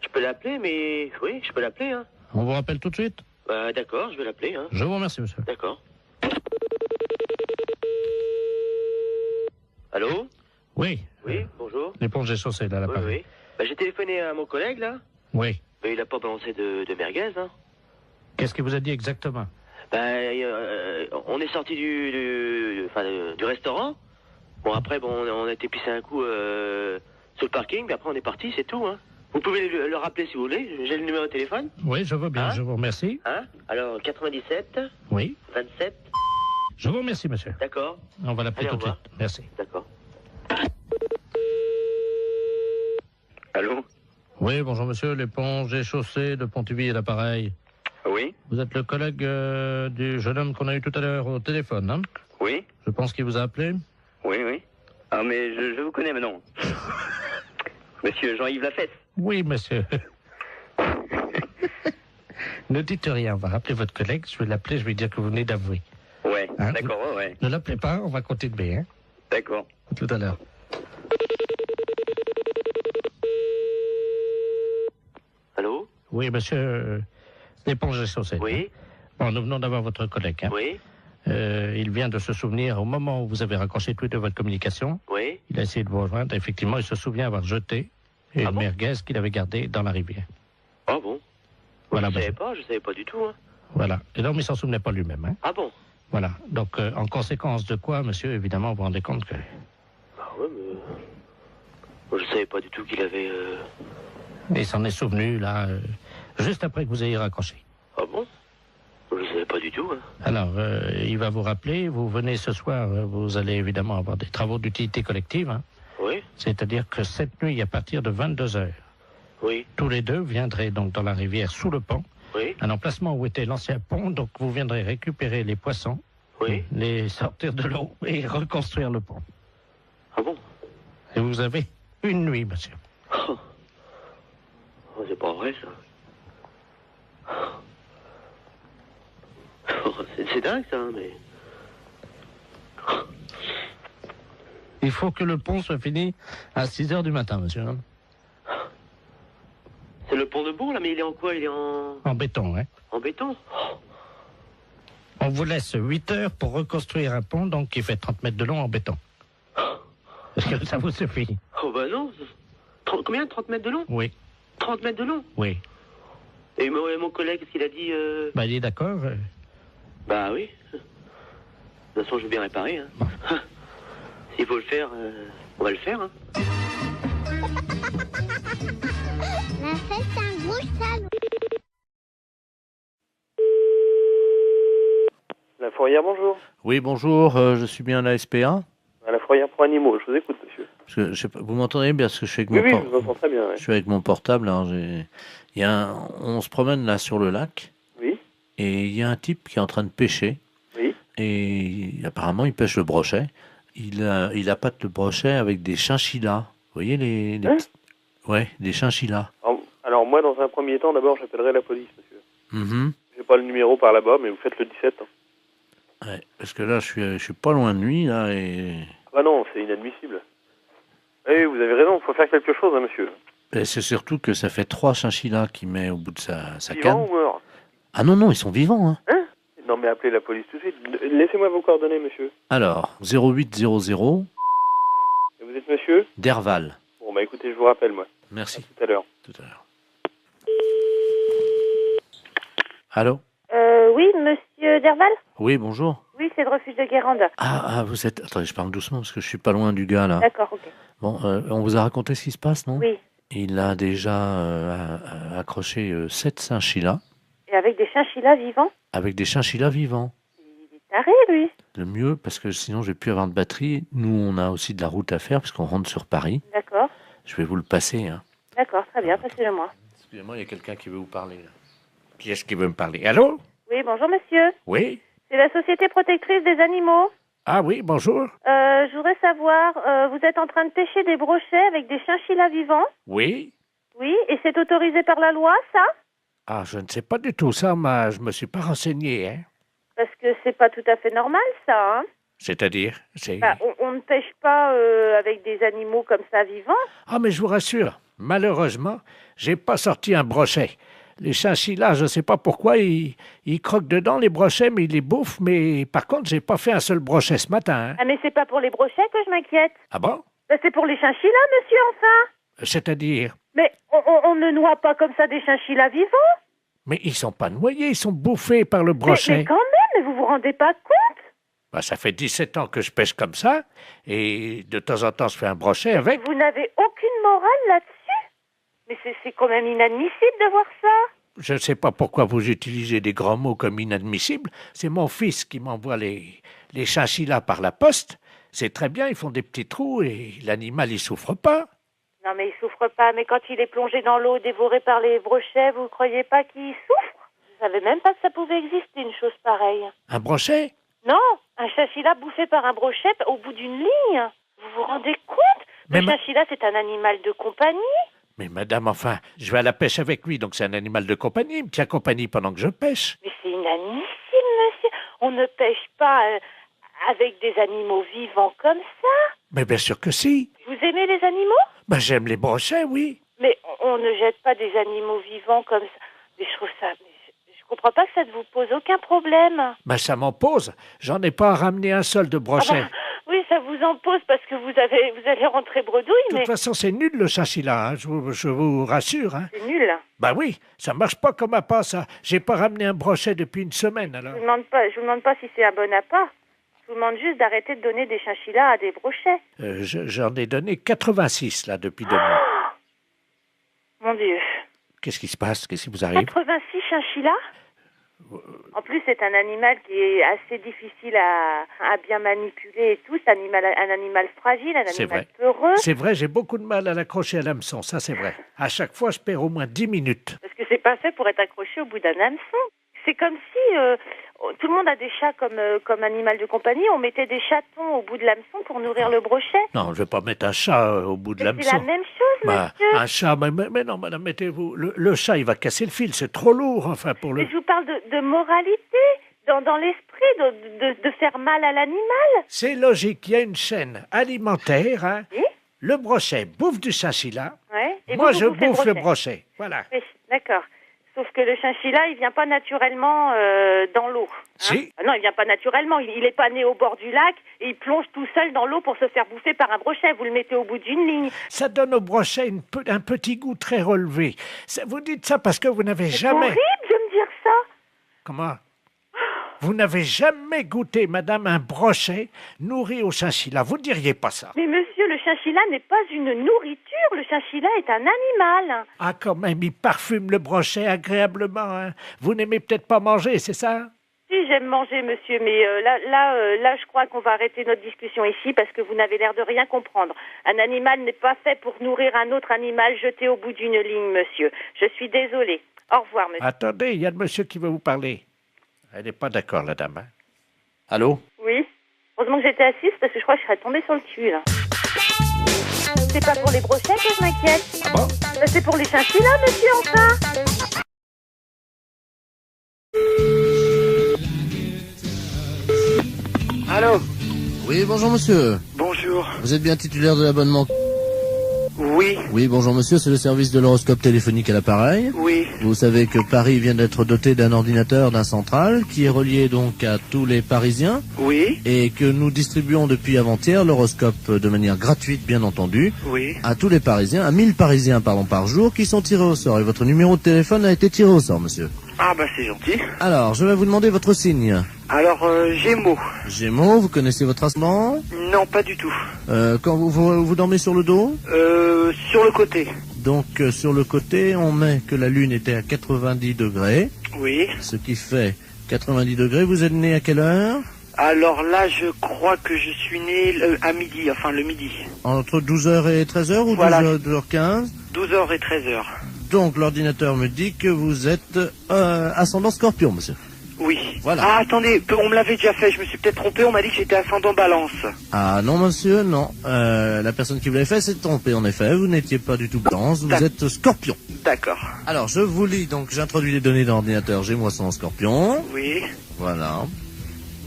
Je peux l'appeler, mais... Oui, je peux l'appeler, hein. On vous rappelle tout de suite? Bah d'accord, je vais l'appeler, hein. Je vous remercie, monsieur. D'accord. Allô? Oui. Oui, bonjour. L'éponge est chaussée, là, l'appareil. Oui. Bah j'ai téléphoné à mon collègue, là. Oui. Mais il a pas balancé de merguez, hein. Qu'est-ce qu'il vous a dit exactement? On est sorti du restaurant. Bon, après, on a été pisser un coup sur le parking, puis après on est parti, c'est tout, hein. Vous pouvez le rappeler si vous voulez. J'ai le numéro de téléphone. Oui, je veux bien, je vous remercie. Hein? Alors, 97. Oui. 27. Je vous remercie, monsieur. D'accord. On va l'appeler Allez, tout de au revoir. suite. Merci. D'accord. Allô? Oui, bonjour monsieur, l'éponge et chaussée de Pontivy et l'appareil. Oui, Vous êtes le collègue du jeune homme qu'on a eu tout à l'heure au téléphone, hein? oui, Je pense qu'il vous a appelé. oui. Ah, mais je vous connais maintenant. Monsieur Jean-Yves Lafesse. Oui, monsieur. Ne dites rien, on va rappeler votre collègue, je vais l'appeler, je vais dire que vous venez d'avouer. Ouais, Hein? d'accord, ouais. Ne l'appelez pas, on va continuer, hein? D'accord. À tout à l'heure. Allô? Oui, monsieur, l'éponge et chaussée. Oui. Bon, nous venons d'avoir votre collègue, hein? Oui. Il vient de se souvenir, au moment où vous avez raccroché tous les deux votre communication, Oui. il a essayé de vous rejoindre. Effectivement, il se souvient avoir jeté une merguez qu'il avait gardée dans la rivière. Ah bon? Voilà, Je monsieur. savais pas du tout, hein. Voilà. Et donc, il s'en souvenait pas lui-même, hein? Ah bon? Voilà. Donc, en conséquence de quoi, monsieur, évidemment, vous vous rendez compte que... Ah ouais, mais... Moi, je savais pas du tout qu'il avait... Il s'en est souvenu, là, juste après que vous ayez raccroché. Ah bon? Je savais pas du tout, hein. Alors, il va vous rappeler, vous venez ce soir, vous allez évidemment avoir des travaux d'utilité collective, hein? Oui. C'est-à-dire que cette nuit, à partir de 22h, Oui. tous les deux viendraient donc dans la rivière sous le pont, Oui. un emplacement où était l'ancien pont, donc vous viendrez récupérer les poissons, Oui. les sortir de l'eau et reconstruire le pont. Ah bon? Et vous avez une nuit, monsieur. Oh, c'est pas vrai, ça. Oh, c'est dingue, ça, hein, mais... Il faut que le pont soit fini à 6h du matin, monsieur. Hein? C'est le pont de Bourg, là, mais il est en quoi? Il est en... En béton, hein. En béton? On vous laisse 8 heures pour reconstruire un pont, donc qui fait 30 mètres de long en béton. Est-ce que ça vous suffit? Oh, bah non. Combien? 30 mètres de long? Oui. 30 mètres de long? Oui. Et mon collègue, qu'est-ce qu'il a dit? Bah, il est d'accord. Bah oui. De toute façon, je veux bien réparer. Hein. S'il faut le faire, on va le faire. Hein. La fête, c'est un gros salon. La fourrière, bonjour. Oui, bonjour, je suis bien à la SPA. À la fourrière pour animaux, je vous écoute, monsieur. Parce que, je sais pas, vous m'entendez bien, parce que je suis avec Oui, mon oui, por- je vous entends très bien. Ouais. Je suis avec mon portable. Alors on se promène là sur le lac. Oui. Et il y a un type qui est en train de pêcher. Oui. Et apparemment, il pêche le brochet. Il appâte le brochet avec des chinchillas. Vous voyez les petits... Ouais, des chinchillas. Alors, moi, dans un premier temps, d'abord, j'appellerai la police, monsieur. Mhm. J'ai pas le numéro par là-bas, mais vous faites le 17. Hein. Ouais, parce que là, je suis pas loin de lui, là, et... Ah non, c'est inadmissible. Oui, vous avez raison, il faut faire quelque chose, hein, monsieur. Et c'est surtout que ça fait 3 chinchillas qu'il met au bout de sa Vivant canne. ou mort? Ah non, ils sont vivants, hein. Hein? Non, mais appelez la police tout de suite. Laissez-moi vos coordonnées, monsieur. Alors, 0800 Et vous êtes monsieur? Derval. Bon, bah écoutez, je vous rappelle, moi. Merci. À tout à l'heure. Tout à l'heure. Allô? Oui, monsieur Derval? Oui, bonjour. Oui, c'est le refuge de Guérande. Ah, vous êtes... Attendez, je parle doucement parce que je suis pas loin du gars, là. D'accord, ok. Bon, on vous a raconté ce qui se passe, non? Oui. Il a déjà accroché 7 chinchillas Et avec des chinchillas vivants? avec des chinchillas vivants. Il est taré, lui. Le mieux, parce que sinon j'ai plus avoir de batterie. Nous, on a aussi de la route à faire puisqu'on rentre sur Paris. D'accord. Je vais vous le passer. Hein. D'accord, très bien, passez-le-moi. Excusez-moi, il y a quelqu'un qui veut vous parler. Là. Qui est-ce qui veut me parler? Allô? Oui, bonjour, monsieur. Oui? C'est la Société Protectrice des Animaux. Ah oui, bonjour. Je voudrais savoir, vous êtes en train de pêcher des brochets avec des chinchillas vivants? Oui? Oui, et c'est autorisé par la loi, ça? Ah, je ne sais pas du tout ça, mais je me suis pas renseigné. Hein. Parce que c'est pas tout à fait normal, ça, hein? C'est-à-dire? C'est... Bah, on ne pêche pas avec des animaux comme ça vivants. Ah, mais je vous rassure, malheureusement, j'ai pas sorti un brochet. Les chinchillas, je ne sais pas pourquoi, ils croquent dedans les brochets, mais ils les bouffent. Mais par contre, j'ai pas fait un seul brochet ce matin. Hein. Ah, mais c'est pas pour les brochets que je m'inquiète. Ah bon? Bah, c'est pour les chinchillas, monsieur, enfin. C'est-à-dire? Mais on ne noie pas comme ça des chinchillas vivants. Mais ils sont pas noyés, ils sont bouffés par le brochet. Mais quand même, mais vous vous rendez pas compte? Bah, ça fait 17 ans que je pêche comme ça, et de temps en temps, je fais un brochet avec. Vous n'avez aucune morale là-dessus? Mais c'est quand même inadmissible de voir ça. Je ne sais pas pourquoi vous utilisez des grands mots comme inadmissibles. C'est mon fils qui m'envoie les chinchillas par la poste. C'est très bien, ils font des petits trous et l'animal, il souffre pas. Non, mais il souffre pas. Mais quand il est plongé dans l'eau, dévoré par les brochets, vous croyez pas qu'il souffre? Je savais même pas que ça pouvait exister, une chose pareille. Un brochet? Non, un chinchilla bouffé par un brochet au bout d'une ligne. Vous vous rendez compte? Le chinchilla, c'est un animal de compagnie. Mais madame, enfin, je vais à la pêche avec lui, donc c'est un animal de compagnie. Il me tient compagnie pendant que je pêche. Mais c'est inadmissible, monsieur. On ne pêche pas avec des animaux vivants comme ça. Mais bien sûr que si. Vous aimez les animaux? Ben, j'aime les brochets, oui. Mais on ne jette pas des animaux vivants comme ça. Mais je trouve ça... Je comprends pas que ça ne vous pose aucun problème. Ben, ça m'en pose. J'en ai pas ramené un seul de brochet. Oui, ça vous en pose parce que vous allez rentrer bredouille, mais... De toute façon, c'est nul le chinchilla, hein, je vous rassure. Hein. C'est nul. Ben oui, ça marche pas comme appât, ça. J'ai pas ramené un brochet depuis une semaine, alors. Je vous demande pas si c'est un bon appât. Je vous demande juste d'arrêter de donner des chinchillas à des brochets. J'en ai donné 86, là, depuis 2 mois. Mon Dieu. Qu'est-ce qui se passe? Qu'est-ce qui vous arrive? 86 chinchillas? En plus, c'est un animal qui est assez difficile à bien manipuler et tout. C'est un animal fragile, un animal peureux. C'est vrai, j'ai beaucoup de mal à l'accrocher à l'hameçon, ça c'est vrai. À chaque fois, je perds au moins 10 minutes. Parce que c'est pas fait pour être accroché au bout d'un hameçon. C'est comme si tout le monde a des chats comme animal de compagnie. On mettait des chatons au bout de l'hameçon pour nourrir le brochet. Non, je vais pas mettre un chat au bout de l'hameçon. C'est la même chose, monsieur. Un chat, mais non, madame, mettez-vous... Le chat, il va casser le fil, c'est trop lourd, enfin, pour le... Mais je vous parle de moralité, dans l'esprit, de faire mal à l'animal. C'est logique, il y a une chaîne alimentaire, hein. Oui? Le brochet bouffe du chinchilla. Ouais. Et moi, je bouffe le brochet. Voilà. Oui, d'accord. Sauf que le chinchilla, il vient pas naturellement dans l'eau. Hein. Si. Non, il vient pas naturellement. Il est pas né au bord du lac et il plonge tout seul dans l'eau pour se faire bouffer par un brochet. Vous le mettez au bout d'une ligne. Ça donne au brochet un petit goût très relevé. Vous dites ça parce que vous n'avez jamais... C'est horrible de me dire ça. Comment? Vous n'avez jamais goûté, madame, un brochet nourri au chinchilla. Vous ne diriez pas ça. Mais monsieur, le chinchilla n'est pas une nourriture. Le chinchilla est un animal. Ah, quand même, il parfume le brochet agréablement. Hein. Vous n'aimez peut-être pas manger, c'est ça? Si, j'aime manger, monsieur, mais là, je crois qu'on va arrêter notre discussion ici parce que vous n'avez l'air de rien comprendre. Un animal n'est pas fait pour nourrir un autre animal jeté au bout d'une ligne, monsieur. Je suis désolée. Au revoir, monsieur. Attendez, il y a le monsieur qui veut vous parler. Elle n'est pas d'accord, la dame. Hein? Allô? Oui. Heureusement que j'étais assise parce que je crois que je serais tombée sur le cul, là. C'est pas pour les brochets que je m'inquiète. Ah bon? C'est pour les chinchillas, monsieur, enfin. Allô? Oui, bonjour monsieur. Bonjour. Vous êtes bien titulaire de l'abonnement? Oui. Oui, bonjour monsieur, c'est le service de l'horoscope téléphonique à l'appareil. Oui. Vous savez que Paris vient d'être doté d'un ordinateur, d'un central, qui est relié donc à tous les Parisiens. Oui. Et que nous distribuons depuis avant-hier l'horoscope de manière gratuite, bien entendu. Oui. À tous les Parisiens, à 1000 Parisiens, par jour, qui sont tirés au sort. Et votre numéro de téléphone a été tiré au sort, monsieur. Ah bah c'est gentil. Alors, je vais vous demander votre signe. Alors, Gémeaux. Gémeaux, vous connaissez votre ascendant? Non, pas du tout. Quand vous dormez sur le dos? Sur le côté. Donc, sur le côté, on met que la Lune était à 90 degrés. Oui. Ce qui fait 90 degrés. Vous êtes né à quelle heure? Alors là, je crois que je suis né à midi, enfin le midi. Entre 12h et 13h ou voilà. 12h15? 12h et 13h. Donc, l'ordinateur me dit que vous êtes ascendant Scorpion, monsieur. Oui. Voilà. Ah, attendez, on me l'avait déjà fait, je me suis peut-être trompé, on m'a dit que j'étais ascendant Balance. Ah non, monsieur, non. La personne qui vous l'avait fait s'est trompée, en effet. Vous n'étiez pas du tout Balance, vous êtes Scorpion. D'accord. Alors, je vous lis, donc j'introduis les données dans l'ordinateur. J'ai moi son Scorpion. Oui. Voilà.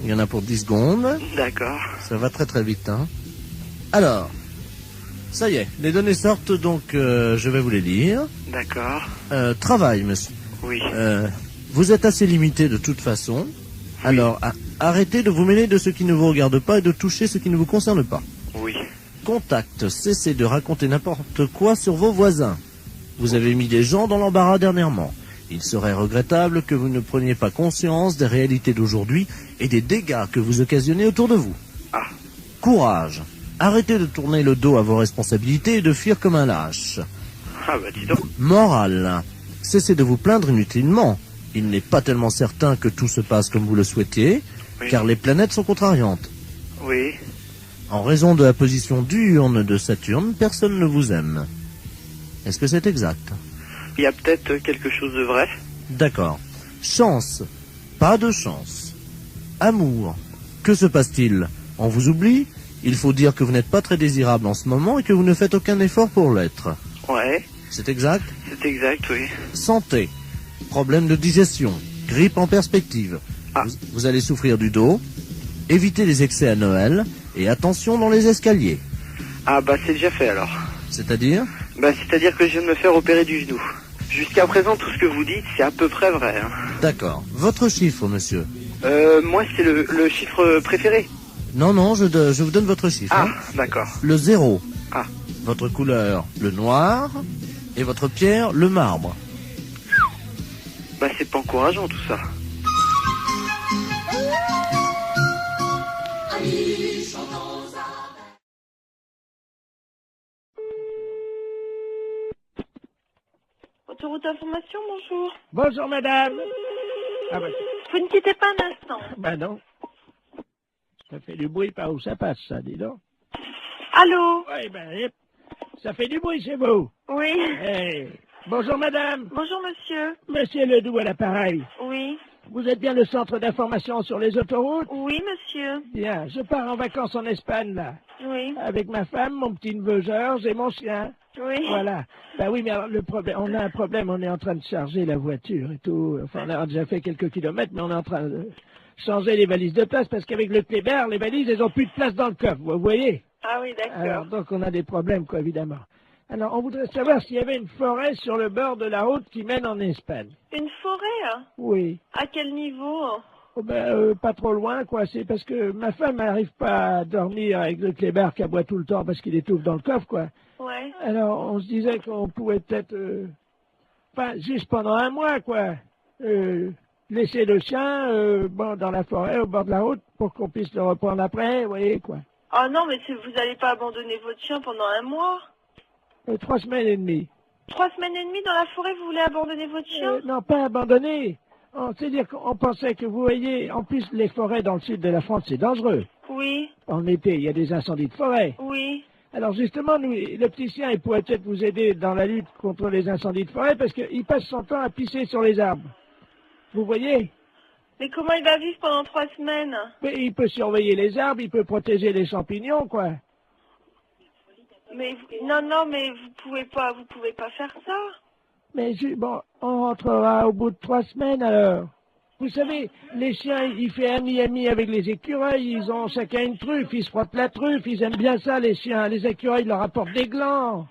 Il y en a pour 10 secondes. D'accord. Ça va très très vite, hein. Alors, ça y est, les données sortent, donc je vais vous les lire. D'accord. Travail, monsieur. Oui. Vous êtes assez limité de toute façon. Oui. Alors, arrêtez de vous mêler de ce qui ne vous regarde pas et de toucher ce qui ne vous concerne pas. Oui. Contact, cessez de raconter n'importe quoi sur vos voisins. Vous avez mis des gens dans l'embarras dernièrement. Il serait regrettable que vous ne preniez pas conscience des réalités d'aujourd'hui et des dégâts que vous occasionnez autour de vous. Ah. Courage. Arrêtez de tourner le dos à vos responsabilités et de fuir comme un lâche. Ah bah dis donc. Morale. Cessez de vous plaindre inutilement. Il n'est pas tellement certain que tout se passe comme vous le souhaitiez, Oui. car les planètes sont contrariantes. Oui. En raison de la position diurne de Saturne, personne ne vous aime. Est-ce que c'est exact? Il y a peut-être quelque chose de vrai. D'accord. Chance. Pas de chance. Amour. Que se passe-t-il? On vous oublie? Il faut dire que vous n'êtes pas très désirable en ce moment et que vous ne faites aucun effort pour l'être. Ouais. C'est exact? C'est exact, oui. Santé. Problème de digestion. Grippe en perspective. Vous allez souffrir du dos. Évitez les excès à Noël. Et attention dans les escaliers. Ah bah c'est déjà fait alors. C'est-à-dire? Bah c'est-à-dire que je viens de me faire opérer du genou. Jusqu'à présent, tout ce que vous dites, c'est à peu près vrai. Hein. D'accord. Votre chiffre, monsieur? Moi, c'est le chiffre préféré. Non, non, je vous donne votre chiffre. Ah, hein. d'accord. Le 0. Ah. Votre couleur, le noir. Et votre pierre, le marbre. Bah c'est pas encourageant tout ça. Autoroute d'information, bonjour. Bonjour, madame. Ah bah, Vous ne quittez pas un instant. bah non. Ça fait du bruit par où ça passe, ça, dis donc. Allô? Oui, ben, ça fait du bruit chez vous. Oui. Hey. Bonjour, madame. Bonjour, monsieur. Monsieur Ledoux à l'appareil. Oui. Vous êtes bien le centre d'information sur les autoroutes? Oui, monsieur. Bien, je pars en vacances en Espagne, là. Oui. Avec ma femme, mon petit-neveu Georges et mon chien. Oui. Voilà. Ben oui, mais alors, le problème, on a un problème, on est en train de charger la voiture et tout. Enfin, on a déjà fait quelques kilomètres, mais on est en train de changer les valises de place parce qu'avec le Kléber, les valises, elles ont plus de place dans le coffre, vous voyez? Ah oui, d'accord. Alors, donc, on a des problèmes, quoi, évidemment. Alors, on voudrait savoir s'il y avait une forêt sur le bord de la route qui mène en Espagne. Une forêt, hein? Oui. À quel niveau? Oh ben, pas trop loin, quoi. C'est parce que ma femme n'arrive pas à dormir avec le Kléber qui aboie tout le temps parce qu'il étouffe dans le coffre, quoi. Ouais. Alors, on se disait qu'on pouvait peut-être, enfin, juste pendant un mois, quoi, laisser le chien, bon, dans la forêt, au bord de la route, pour qu'on puisse le reprendre après, vous voyez, quoi. Ah non, mais vous n'allez pas abandonner votre chien pendant un mois? 3 semaines et demie. 3 semaines et demie dans la forêt, vous voulez abandonner votre chien? Non, pas abandonner. C'est-à-dire qu'on pensait que, vous voyez, en plus, les forêts dans le sud de la France, c'est dangereux. Oui. En été, il y a des incendies de forêt. Oui. Alors justement, nous, le petit chien, il pourrait peut-être vous aider dans la lutte contre les incendies de forêt parce qu'il passe son temps à pisser sur les arbres. Vous voyez? Mais comment il va vivre pendant 3 semaines? Mais il peut surveiller les arbres, il peut protéger les champignons, quoi. Mais non, mais vous pouvez pas faire ça. Mais bon, on rentrera au bout de 3 semaines alors. Vous savez, les chiens, ils font ami avec les écureuils, ils ont chacun une truffe, ils se frottent la truffe, ils aiment bien ça les chiens. Les écureuils leur apportent des glands.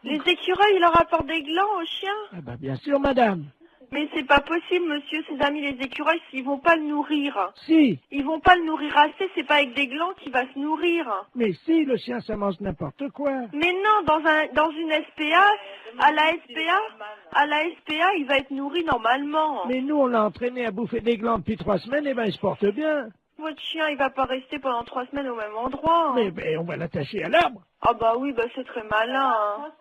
Les écureuils, ils leur apportent des glands aux chiens? Ah bah bien sûr, madame. Mais c'est pas possible, monsieur, ses amis les écureuils, ils vont pas le nourrir. Si. Ils vont pas le nourrir assez, c'est pas avec des glands qu'il va se nourrir. Mais si, le chien, ça mange n'importe quoi. Mais non, dans une SPA, à la SPA, il va être nourri normalement. Mais nous, on l'a entraîné à bouffer des glands depuis 3 semaines, et ben il se porte bien. Votre chien, il va pas rester pendant 3 semaines au même endroit. Mais on va l'attacher à l'arbre. Ah bah oui, bah c'est très malin. Hein.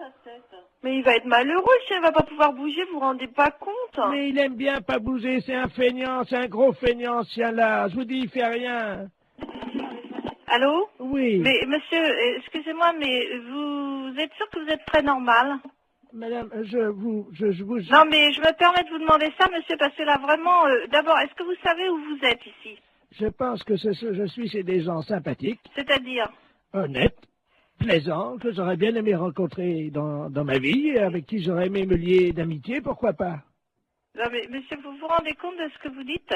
Mais il va être malheureux, le chien, il va pas pouvoir bouger, vous vous rendez pas compte? Mais il aime bien pas bouger, c'est un feignant, c'est un gros feignant, ce chien-là. Je vous dis, il fait rien. Allô? Oui. Mais monsieur, excusez-moi, mais vous êtes sûr que vous êtes très normal? Madame, je vous... Non, mais je me permets de vous demander ça, monsieur, parce que là, vraiment, d'abord, est-ce que vous savez où vous êtes ici? Je pense que je suis chez des gens sympathiques. C'est-à-dire? Honnêtes, plaisants, que j'aurais bien aimé rencontrer dans ma vie, avec qui j'aurais aimé me lier d'amitié, pourquoi pas? Non, mais monsieur, vous vous rendez compte de ce que vous dites?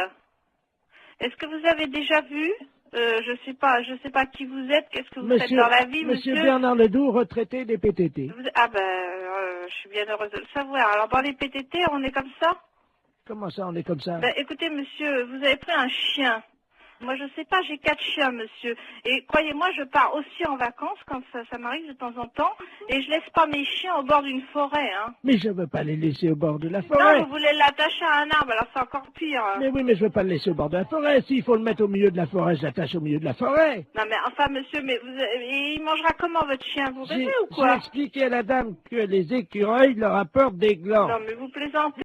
Est-ce que vous avez déjà vu? Je sais pas qui vous êtes, qu'est-ce que vous faites dans la vie, monsieur? Monsieur Bernard Ledoux, retraité des PTT. Ah ben, je suis bien heureuse de le savoir. Alors, dans les PTT, on est comme ça? Comment ça, on est comme ça? Ben, écoutez, monsieur, vous avez pris un chien. Moi, je sais pas, j'ai 4 chiens, monsieur. Et croyez-moi, je pars aussi en vacances quand ça m'arrive de temps en temps. Et je laisse pas mes chiens au bord d'une forêt, hein. Mais je veux pas les laisser au bord de la forêt. Non, vous voulez l'attacher à un arbre, alors c'est encore pire. Mais oui, mais je veux pas le laisser au bord de la forêt. S'il faut le mettre au milieu de la forêt, je l'attache au milieu de la forêt. Non, mais enfin, monsieur, mais il mangera comment votre chien? Vous rêvez ou quoi? J'ai expliqué à la dame que les écureuils leur apportent des glands. Non, mais vous plaisantez.